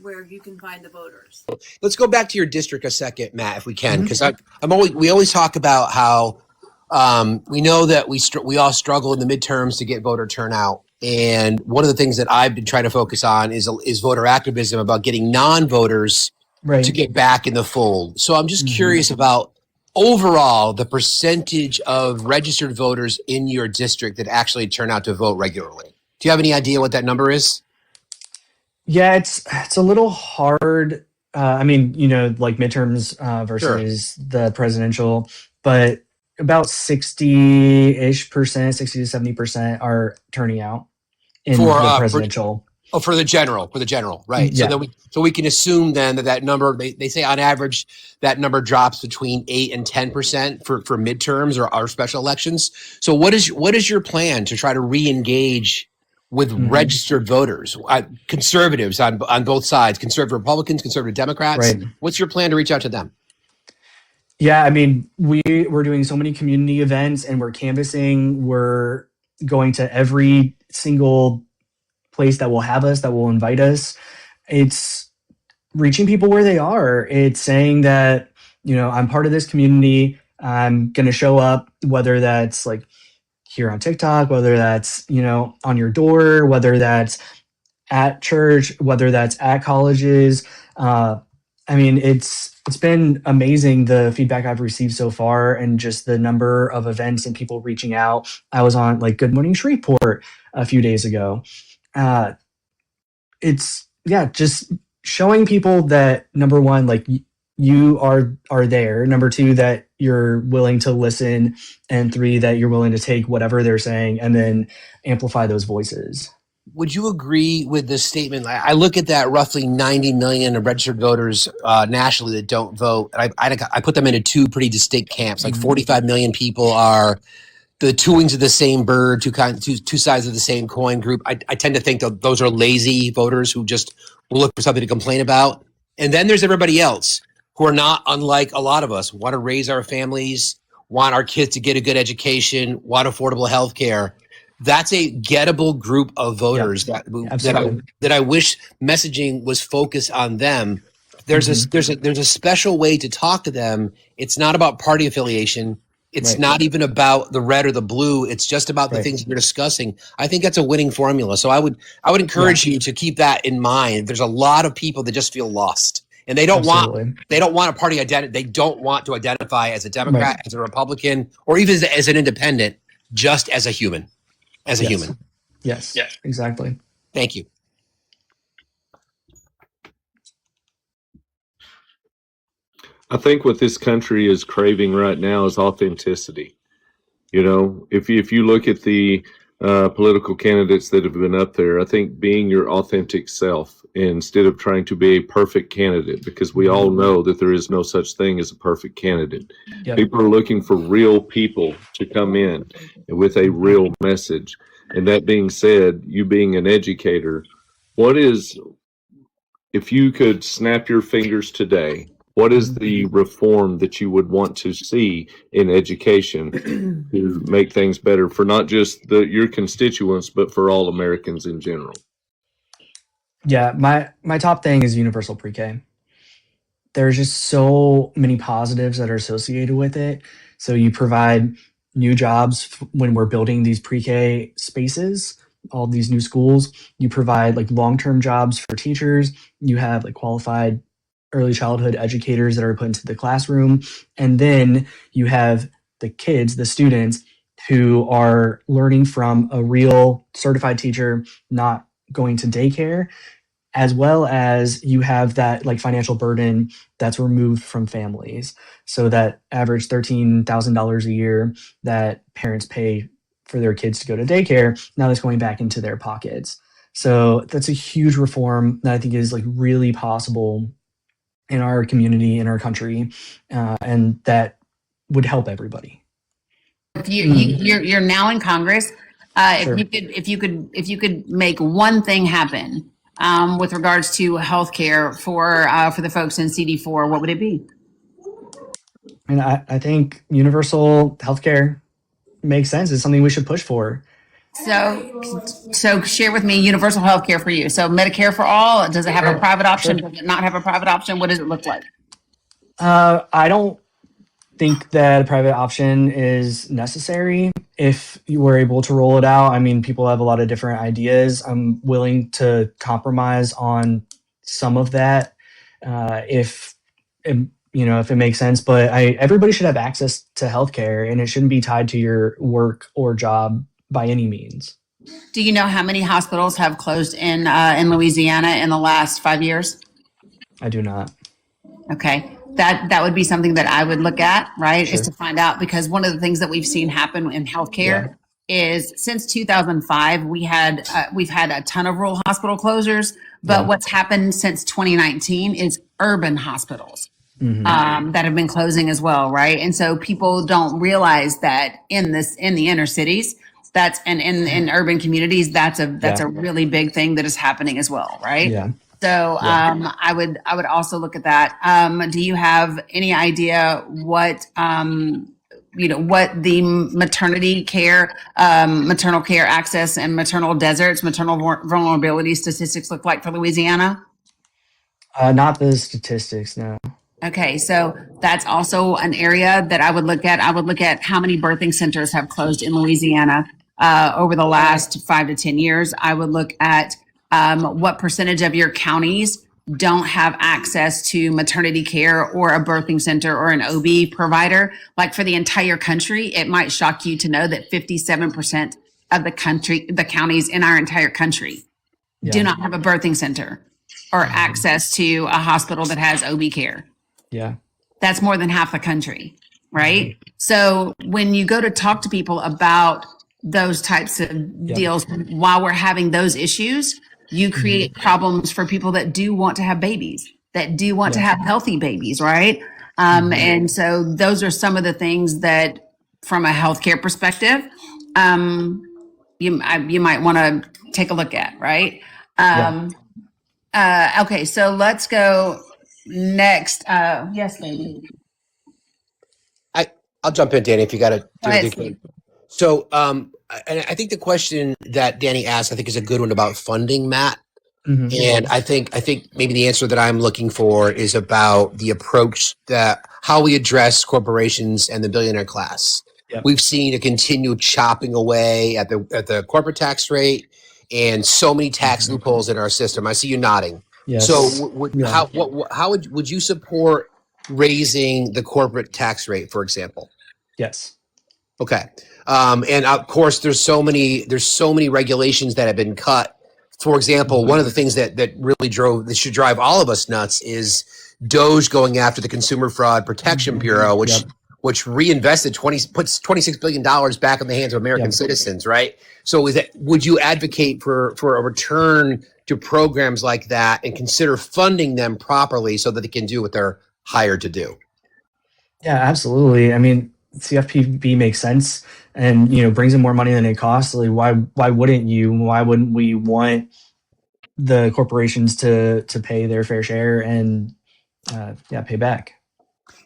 where you can find the voters. Let's go back to your district a second, Matt, if we can, because we always talk about how we know that we all struggle in the midterms to get voter turnout. And one of the things that I've been trying to focus on is voter activism, about getting non-voters to get back in the fold. So I'm just curious about overall the percentage of registered voters in your district that actually turn out to vote regularly. Do you have any idea what that number is? Yeah, it's a little hard. Like midterms versus the presidential, but about 60-ish%, 60 to 70% are turning out in the presidential. Oh, for the general, right? Yeah. So we can assume then that number, they say on average that number drops between 8 and 10% for midterms or our special elections. So what is your plan to try to re-engage with registered voters, conservatives on both sides, conservative Republicans, conservative Democrats? Right. What's your plan to reach out to them? Yeah, I mean, we're doing so many community events and we're canvassing. We're going to every single place that will have us, that will invite us. It's reaching people where they are. It's saying that, I'm part of this community. I'm going to show up, whether that's like here on TikTok, whether that's, on your door, whether that's at church, whether that's at colleges. I mean, it's been amazing, the feedback I've received so far and just the number of events and people reaching out. I was on like Good Morning Shreveport a few days ago. It's just showing people that, number one, like you are there. Number two, that you're willing to listen, and three, that you're willing to take whatever they're saying and then amplify those voices. Would you agree with this statement? I look at that roughly 90 million of registered voters nationally that don't vote. I put them into two pretty distinct camps. Like 45 million people are the two wings of the same bird, two sides of the same coin group. I tend to think that those are lazy voters who just will look for something to complain about. And then there's everybody else who are not unlike a lot of us, want to raise our families, want our kids to get a good education, want affordable health care. That's a gettable group of voters that I wish messaging was focused on them. There's a special way to talk to them. It's not about party affiliation. It's not even about the red or the blue. It's just about the things you're discussing. I think that's a winning formula. So I would encourage you to keep that in mind. There's a lot of people that just feel lost, and they don't want a party identity. They don't want to identify as a Democrat, as a Republican, or even as an independent, just as a human. Human. Yes, exactly. Thank you. I think what this country is craving right now is authenticity. If you look at the political candidates that have been up there, I think being your authentic self instead of trying to be a perfect candidate, because we all know that there is no such thing as a perfect candidate. Yep. People are looking for real people to come in with a real message. And that being said, you being an educator, if you could snap your fingers today, what is the reform that you would want to see in education to make things better for not just your constituents, but for all Americans in general? Yeah, my top thing is universal pre-K. There's just so many positives that are associated with it. So you provide new jobs when we're building these pre-K spaces, all these new schools. You provide like long-term jobs for teachers. You have like qualified early childhood educators that are put into the classroom. And then you have the kids, the students, who are learning from a real certified teacher, not going to daycare, as well as you have that like financial burden that's removed from families. So that average $13,000 a year that parents pay for their kids to go to daycare, now that's going back into their pockets. So that's a huge reform that I think is like really possible in our community, in our country, and that would help everybody. You're now in Congress. Sure. If you could make one thing happen with regards to healthcare for the folks in CD-04, what would it be? And I think universal healthcare makes sense. It's something we should push for. So share with me universal health care for you. So Medicare for all, does it have a private option? Does it not have a private option? What does it look like? I don't think that a private option is necessary if you were able to roll it out. I mean, people have a lot of different ideas. I'm willing to compromise on some of that if it makes sense. But everybody should have access to healthcare, and it shouldn't be tied to your work or job by any means. Do you know how many hospitals have closed in Louisiana in the last 5 years? I do not. Okay. That would be something that I would look at, right? Sure. Is to find out, because one of the things that we've seen happen in healthcare is since 2005, we've had a ton of rural hospital closures, but what's happened since 2019 is urban hospitals that have been closing as well, right? And so people don't realize that in the inner cities, in urban communities, that's a really big thing that is happening as well, right? Yeah. So I would also look at that. Do you have any idea what what the maternity care, maternal care access, and maternal deserts, maternal vulnerability statistics look like for Louisiana? Not the statistics, no. Okay, so that's also an area that I would look at. I would look at how many birthing centers have closed in Louisiana over the last 5 to 10 years. I would look at what percentage of your counties don't have access to maternity care or a birthing center or an OB provider. Like for the entire country, it might shock you to know that 57% of the counties in our entire country do not have a birthing center or access to a hospital that has OB care. Yeah. That's more than half the country, right? So when you go to talk to people about those types of deals, while we're having those issues, you create problems for people that do want to have babies, that do want to have healthy babies, right? And so those are some of the things that, from a healthcare perspective, you might want to take a look at, right? Okay, so let's go next. Yes, lady. I'll jump in, Danny, if you got to do ahead, it. Steve. So, and I think the question that Danny asked, I think, is a good one about funding, Matt. And I think maybe the answer that I'm looking for is about the approach that how we address corporations and the billionaire class. We've seen a continued chopping away at the corporate tax rate and so many tax loopholes in our system. I see you nodding. Yes. So, how would you support raising the corporate tax rate, for example? Yes. Okay. And of course, there's so many regulations that have been cut. For example, one of the things that really should drive all of us nuts is DOJ going after the Consumer Fraud Protection Bureau, which reinvested puts $26 billion back in the hands of American citizens, right? So would you advocate for a return to programs like that and consider funding them properly so that they can do what they're hired to do? Yeah, absolutely. I mean, CFPB makes sense and, brings in more money than it costs. Like, why wouldn't you? Why wouldn't we want the corporations to pay their fair share and, pay back?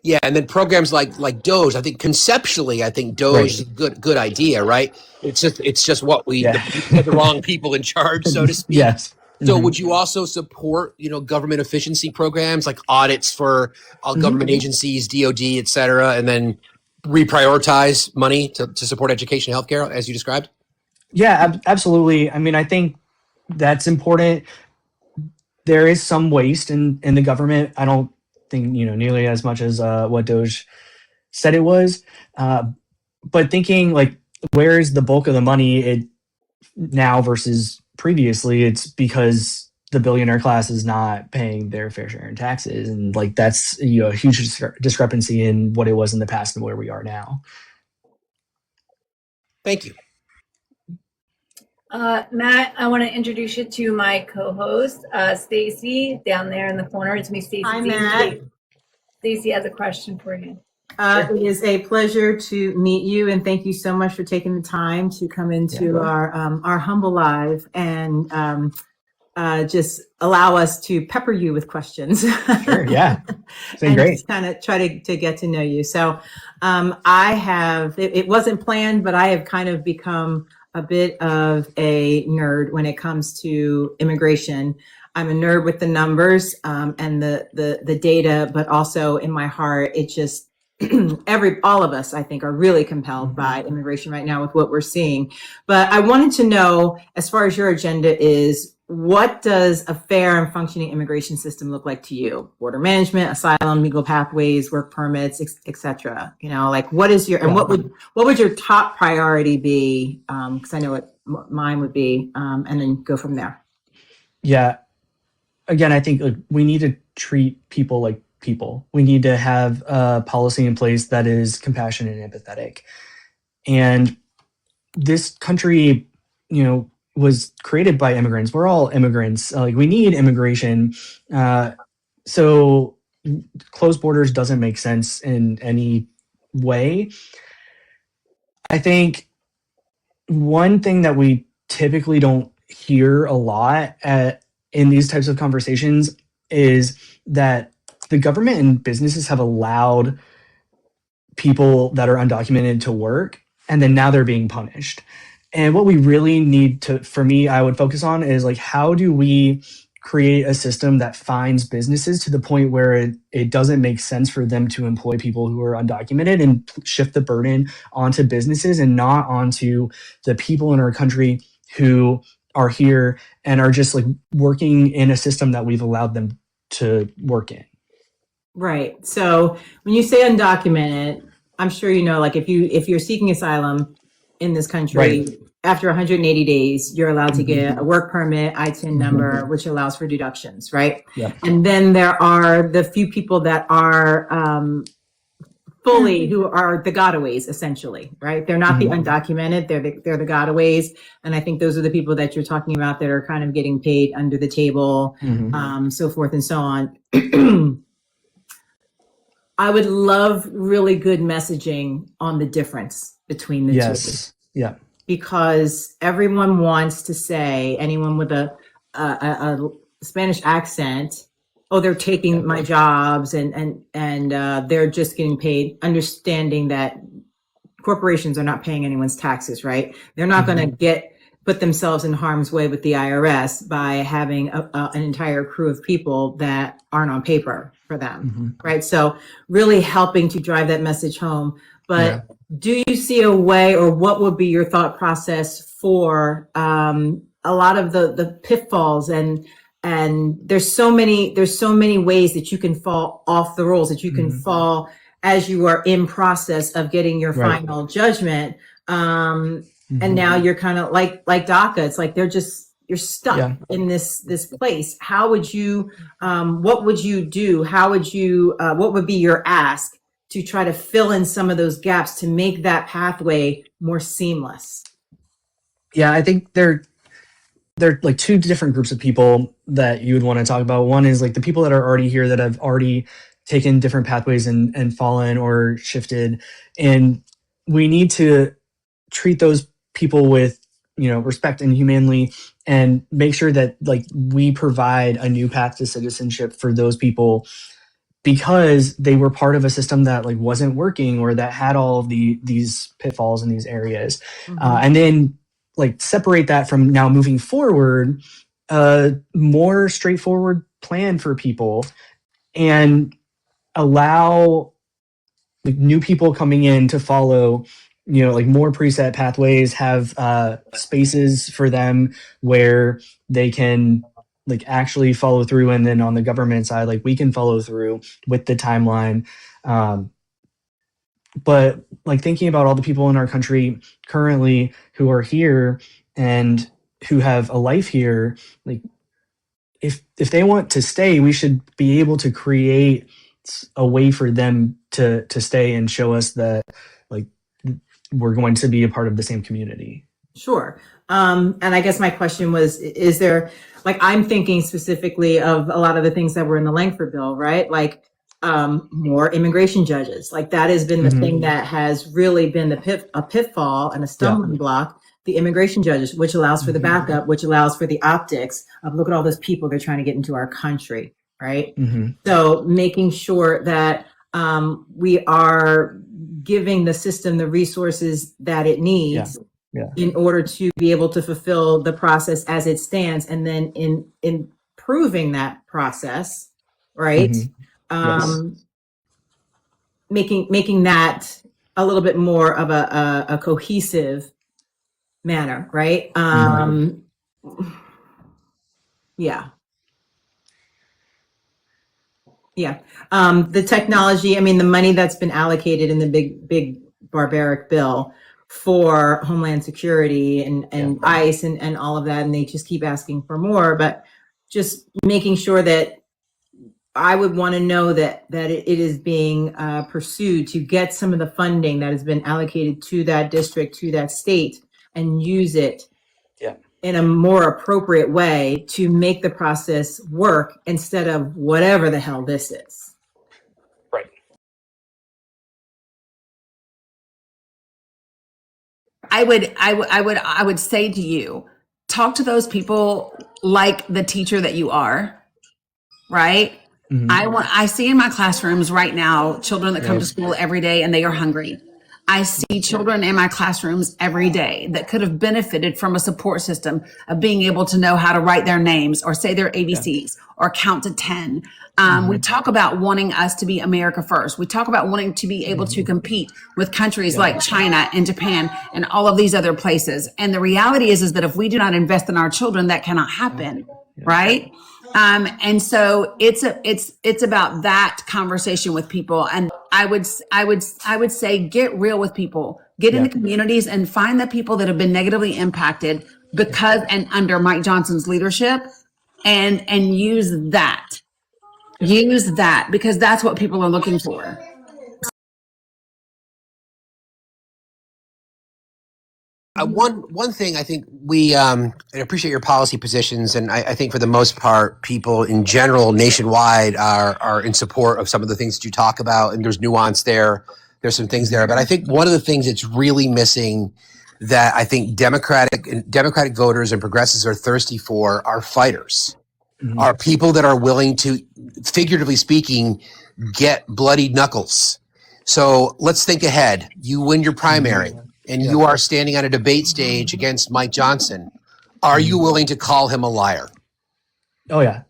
Yeah, and then programs like DOJ. I think conceptually, DOJ is a good idea, right? It's just what we the wrong people in charge, so to speak. Yes. So would you also support, government efficiency programs like audits for all government agencies, DOD, et cetera, and then reprioritize money to support education and healthcare as you described? Yeah, absolutely. I mean, I think that's important. There is some waste in the government. I don't think, nearly as much as what DOJ said it was. But thinking like, where's the bulk of the money now versus previously? It's because the billionaire class is not paying their fair share in taxes. And like, that's, a huge discrepancy in what it was in the past and where we are now. Thank you. Matt, I want to introduce you to my co-host, Stacy, down there in the corner. It's me, Stacy. Hi, Matt. Stacy has a question for you. It is a pleasure to meet you, and thank you so much for taking the time to come into our humble live and just allow us to pepper you with questions. Sure, yeah. It's been and great. just kind of try to get to know you. So I have, it wasn't planned, but I have kind of become a bit of a nerd when it comes to immigration. I'm a nerd with the numbers and the data, but also in my heart, it just all of us, I think, are really compelled by immigration right now with what we're seeing. But I wanted to know, as far as your agenda is, what does a fair and functioning immigration system look like to you? Border management, asylum, legal pathways, work permits, etc. Like what is your and what would your top priority be? Because I know what mine would be, and then go from there. Yeah. Again, I think we need to treat people like people. We need to have a policy in place that is compassionate and empathetic. And this country, was created by immigrants. We're all immigrants. Like, we need immigration. So closed borders doesn't make sense in any way. I think one thing that we typically don't hear a lot in these types of conversations is that the government and businesses have allowed people that are undocumented to work, and then now they're being punished. And what we really need to, for me, I would focus on is like, how do we create a system that finds businesses to the point where it doesn't make sense for them to employ people who are undocumented, and shift the burden onto businesses and not onto the people in our country who are here and are just like working in a system that we've allowed them to work in. Right. So when you say undocumented, I'm sure like if you're seeking asylum in this country, Right. After 180 days, you're allowed to get a work permit, ITIN number, which allows for deductions, right? Yeah. And then there are the few people that are fully, who are the gotaways, essentially, right? They're not the undocumented, they're the gotaways. And I think those are the people that you're talking about that are kind of getting paid under the table, so forth and so on. I would love really good messaging on the difference between the two. Yes. Yeah. Because everyone wants to say, anyone with a Spanish accent, oh, they're taking my jobs and they're just getting paid, understanding that corporations are not paying anyone's taxes, right? They're not going to put themselves in harm's way with the IRS by having an entire crew of people that aren't on paper for them, right? So really helping to drive that message home. But do you see a way, or what would be your thought process for a lot of the pitfalls and there's so many ways that you can fall off the rules, that you can fall as you are in process of getting your final judgment. And now you're kind of like DACA. It's like you're stuck in this place. How would you, what would you do? How would you, what would be your ask to try to fill in some of those gaps to make that pathway more seamless? Yeah, I think they're like two different groups of people that you would want to talk about. One is like the people that are already here, that have already taken different pathways and fallen or shifted. And we need to treat those people with, respect and humanely, and make sure that like we provide a new path to citizenship for those people, because they were part of a system that like wasn't working, or that had all of these pitfalls in these areas. And then like separate that from now moving forward, a more straightforward plan for people, and allow like new people coming in to follow, like more preset pathways, have spaces for them where they can like actually follow through. And then on the government side, like we can follow through with the timeline. But like thinking about all the people in our country currently who are here and who have a life here, like if they want to stay, we should be able to create a way for them to stay and show us that like we're going to be a part of the same community. Sure. And I guess my question was, is there, like, I'm thinking specifically of a lot of the things that were in the Langford bill, right? Like more immigration judges. Like that has been the thing that has really been a pitfall and a stumbling block. The immigration judges, which allows for the backup, which allows for the optics of look at all those people they're trying to get into our country, right? So making sure that we are giving the system the resources that it needs in order to be able to fulfill the process as it stands, and then in improving that process, right? Making that a little bit more of a cohesive manner, right? The technology, I mean, the money that's been allocated in the big barbaric bill for Homeland Security and ICE and all of that, and they just keep asking for more, but just making sure that I would want to know that it is being pursued to get some of the funding that has been allocated to that district, to that state, and use it Yeah. in a more appropriate way to make the process work instead of whatever the hell this is. Right. I would say to you, talk to those people like the teacher that you are, right? Mm-hmm. I see in my classrooms right now children that come to school every day and they are hungry. I see children in my classrooms every day that could have benefited from a support system of being able to know how to write their names or say their ABCs or count to 10. We talk about wanting us to be America first. We talk about wanting to be able to compete with countries like China and Japan and all of these other places. And the reality is that if we do not invest in our children, that cannot happen, right? And so it's about that conversation with people. And I would say get real with people, get in the communities and find the people that have been negatively impacted because and under Mike Johnson's leadership and use that because that's what people are looking for. One thing I think I appreciate your policy positions, and I think for the most part, people in general nationwide are in support of some of the things that you talk about, and there's nuance there. There's some things there, but I think one of the things that's really missing that I think Democratic voters and progressives are thirsty for are fighters, are people that are willing to, figuratively speaking, get bloody knuckles. So let's think ahead. You win your primary. And you are standing on a debate stage against Mike Johnson. Are you willing to call him a liar? Oh yeah.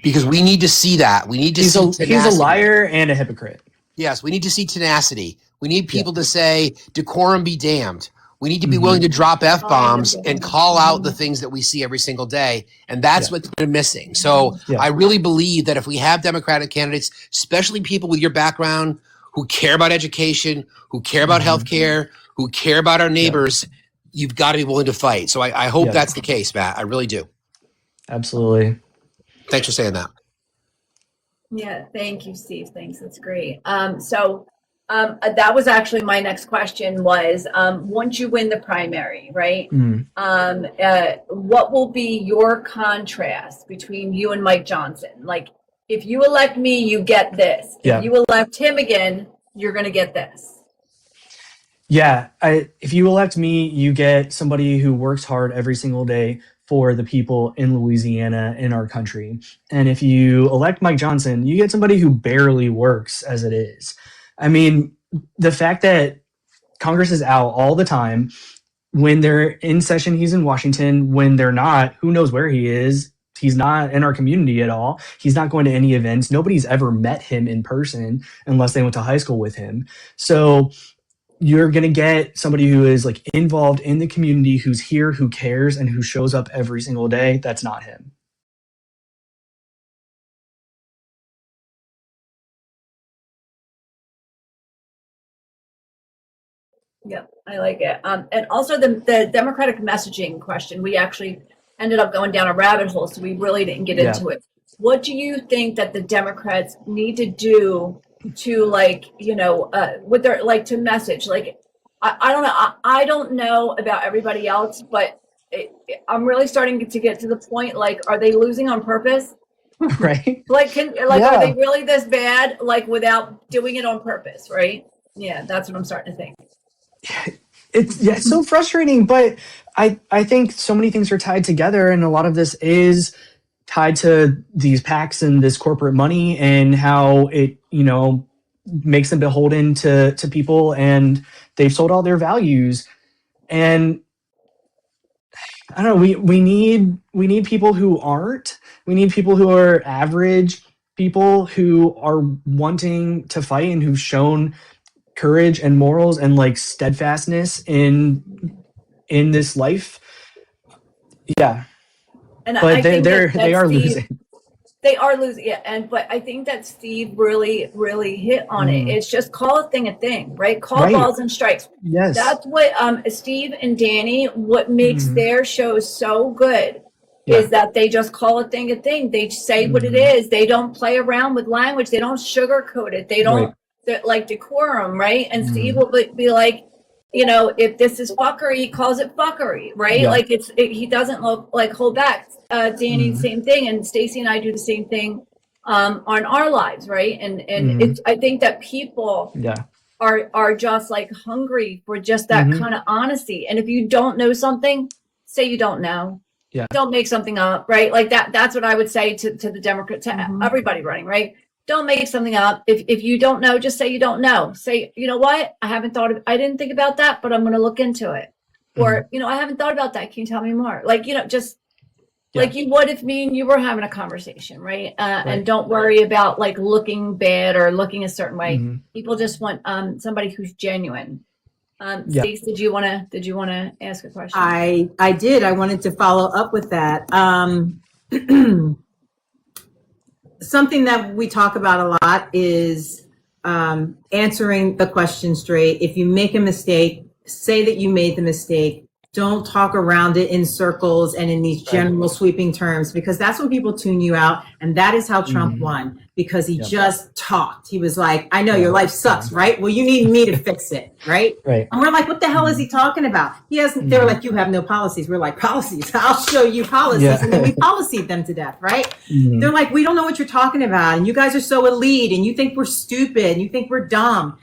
Because we need to see that. We need to see tenacity. He's a liar and a hypocrite. Yes, we need to see tenacity. We need people to say, decorum be damned. We need to be willing to drop F-bombs and call out the things that we see every single day. And that's what's been missing. So I really believe that if we have Democratic candidates, especially people with your background, who care about education, who care about healthcare, who care about our neighbors, you've got to be willing to fight. So I hope that's the case, Matt. I really do. Absolutely. Thanks for saying that. Yeah, thank you, Steve. Thanks. That's great. So that was actually my next question was, once you win the primary, right? What will be your contrast between you and Mike Johnson? Like, if you elect me, you get this. If you elect him again, you're going to get this. Yeah. If you elect me, you get somebody who works hard every single day for the people in Louisiana, in our country. And if you elect Mike Johnson, you get somebody who barely works as it is. I mean, the fact that Congress is out all the time, when they're in session, he's in Washington. When they're not, who knows where he is? He's not in our community at all. He's not going to any events. Nobody's ever met him in person unless they went to high school with him. So you're going to get somebody who is like involved in the community, who's here, who cares, and who shows up every single day. That's not him. Yep, I like it. And also the Democratic messaging question, we actually ended up going down a rabbit hole, so we really didn't get into it. What do you think that the Democrats need to do to, like, with their, like, to message? Like, I don't know. I don't know about everybody else, but I'm really starting to get to the point, like, are they losing on purpose? Right. Like, are they really this bad, like, without doing it on purpose, right? Yeah, that's what I'm starting to think. It's so frustrating, but I think so many things are tied together, and a lot of this is tied to these PACs and this corporate money and how it, makes them beholden to people, and they've sold all their values. And I don't know, we need people who aren't. We need people who are average, people who are wanting to fight and who've shown courage and morals and like steadfastness in this life. Yeah. And but I think they are losing. They are losing, yeah. But I think that Steve really, really hit on it. It's just call a thing, right? Call balls and strikes. Yes. That's what Steve and Danny, what makes their shows so good is that they just call a thing. They say what it is. They don't play around with language. They don't sugarcoat it. They don't, like, decorum, right? And Steve will be like, if this is fuckery, he calls it fuckery, right? Yeah. Like he doesn't hold back. Danny, same thing, and Stacy and I do the same thing on our lives, right? And I think that people are just like hungry for just that kind of honesty. And if you don't know something, say you don't know. Yeah. Don't make something up, right? Like that's what I would say to the Democrat, to everybody running, right? Don't make something up. If you don't know, just say you don't know. Say, you know what? I didn't think about that, but I'm going to look into it. Or, I haven't thought about that. Can you tell me more? Like, just like you would if me and you were having a conversation, right? And don't worry about like looking bad or looking a certain way. People just want somebody who's genuine. Stace, did you want to ask a question? I did. I wanted to follow up with that. Something that we talk about a lot is answering the question straight. If you make a mistake, say that you made the mistake. Don't talk around it in circles and in these general sweeping terms, because that's when people tune you out. And that is how Trump won, because he just talked. He was like, I know your life sucks, right? Well, you need me to fix it, right? Right. And we're like, what the hell is he talking about? He hasn't, they were like, you have no policies. We're like, policies? I'll show you policies. Yeah. And then we policied them to death, right? They're like, we don't know what you're talking about. And you guys are so elite and you think we're stupid and you think we're dumb.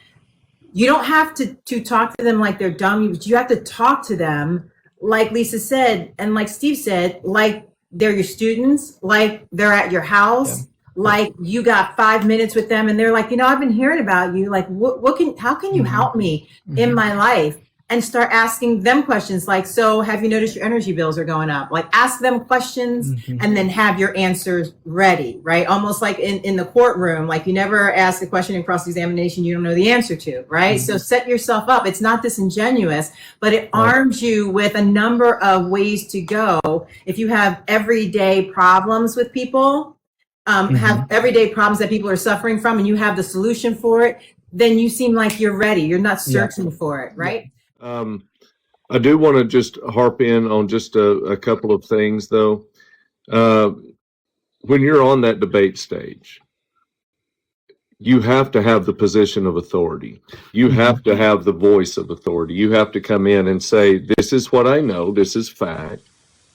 You don't have to talk to them like they're dumb, but you have to talk to them, like Lisa said, and like Steve said, like they're your students, like they're at your house, like you got 5 minutes with them and they're like, I've been hearing about you. Like, how can you help me in my life? And start asking them questions like, so have you noticed your energy bills are going up? Like, ask them questions and then have your answers ready, right? Almost like in the courtroom, like you never ask a question in cross-examination you don't know the answer to, right? So set yourself up. It's not disingenuous, but it arms you with a number of ways to go. If you have everyday problems with people, have everyday problems that people are suffering from, and you have the solution for it, then you seem like you're ready. You're not searching for it, right? I do want to just harp in on just a couple of things, though. When you're on that debate stage, you have to have the position of authority. You have to have the voice of authority. You have to come in and say, this is what I know. This is fact.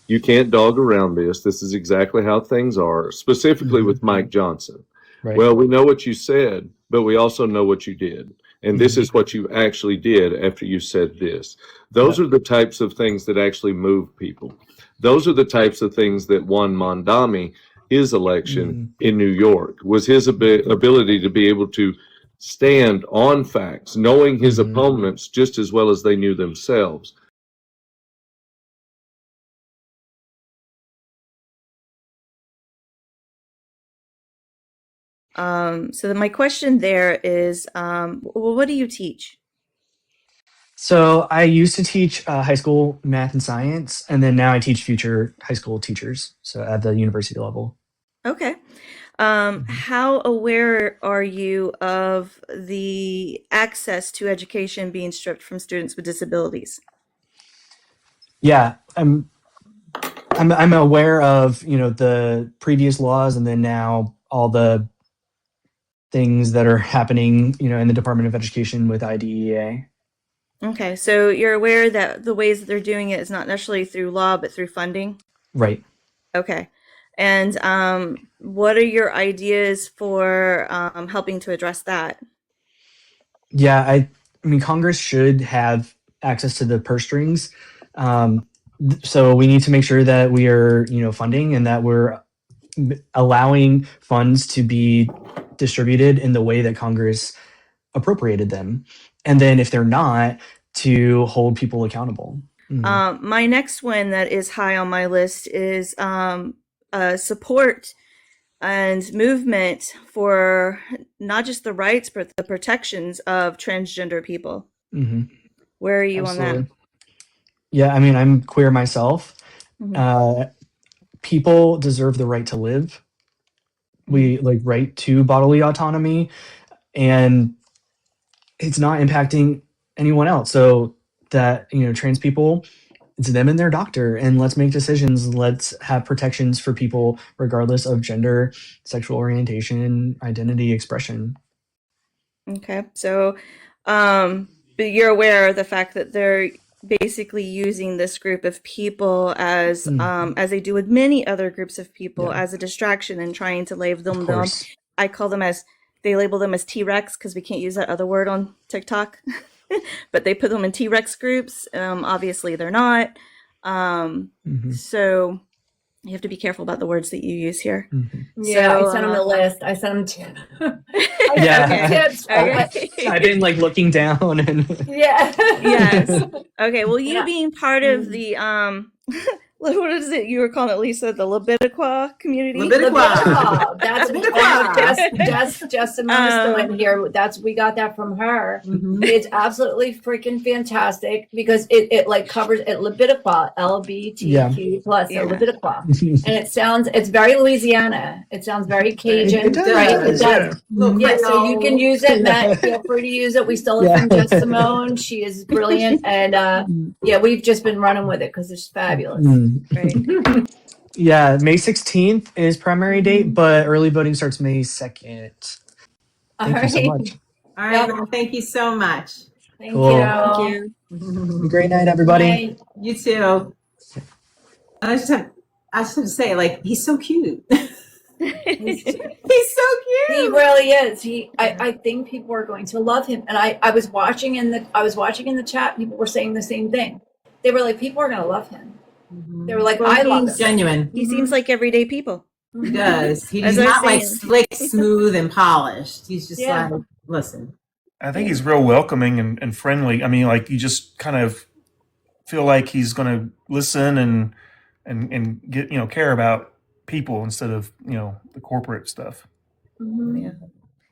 You can't dog around this. This is exactly how things are, specifically with Mike Johnson. Right. Well, we know what you said, but we also know what you did. And this is what you actually did after you said this. Those are the types of things that actually move people. Those are the types of things that won Mondami his election in New York, was his ability to be able to stand on facts, knowing his opponents just as well as they knew themselves. So my question there is, what do you teach? So I used to teach high school math and science, and then now I teach future high school teachers, so at the university level. Okay. How aware are you of the access to education being stripped from students with disabilities? Yeah, I'm aware of the previous laws, and then now all the things that are happening in the Department of Education with IDEA. Okay, so you're aware that the ways that they're doing it is not necessarily through law, but through funding? Right. Okay. And what are your ideas for helping to address that? Yeah, I mean, Congress should have access to the purse strings. So we need to make sure that we are, funding and that we're allowing funds to be distributed in the way that Congress appropriated them. And then if they're not, to hold people accountable. My next one that is high on my list is support and movement for not just the rights, but the protections of transgender people. Where are you on that? Yeah, I mean, I'm queer myself. People deserve the right to live. We right to bodily autonomy, and it's not impacting anyone else. So that, trans people, it's them and their doctor, and let's make decisions. Let's have protections for people regardless of gender, sexual orientation, identity, expression. Okay. So but you're aware of the fact that they're basically using this group of people as they do with many other groups of people as a distraction and trying to label them. I call them they label them as T-Rex because we can't use that other word on TikTok, but they put them in T-Rex groups. Obviously they're not. So you have to be careful about the words that you use here. Yeah, So, I sent him a list. I sent him tips. I've been like looking down and yes. Okay. Well, you being part of the what is it you were calling it, Lisa? The Lebediqua community. Lebediqua. That's just a moment here. We got that from her. It's absolutely freaking fantastic because it like covers it. Lebediqua, LBTQ plus Lebediqua, and it's very Louisiana. It sounds very Cajun, right? It does. Yeah, so you can use it, Matt. Feel free to use it. We stole it from Jess Simone. She is brilliant, and we've just been running with it because it's fabulous. Right. Yeah, May 16th is primary date, but early voting starts May 2nd. Thank you so much. All right, well, thank you so much. Thank you. Great night, everybody. Bye. You too. And I just have to say, like, he's so cute. He's so cute. He really is. I think people are going to love him. And I was watching in the chat, people were saying the same thing. They were like, people are going to love him. They were like, I love him. Genuine. He seems like everyday people. He does. He's not like slick, smooth, and polished. He's just like, listen. I think he's real welcoming and friendly. I mean, like, you just kind of feel like he's going to listen and get, care about people instead of, the corporate stuff. Yeah.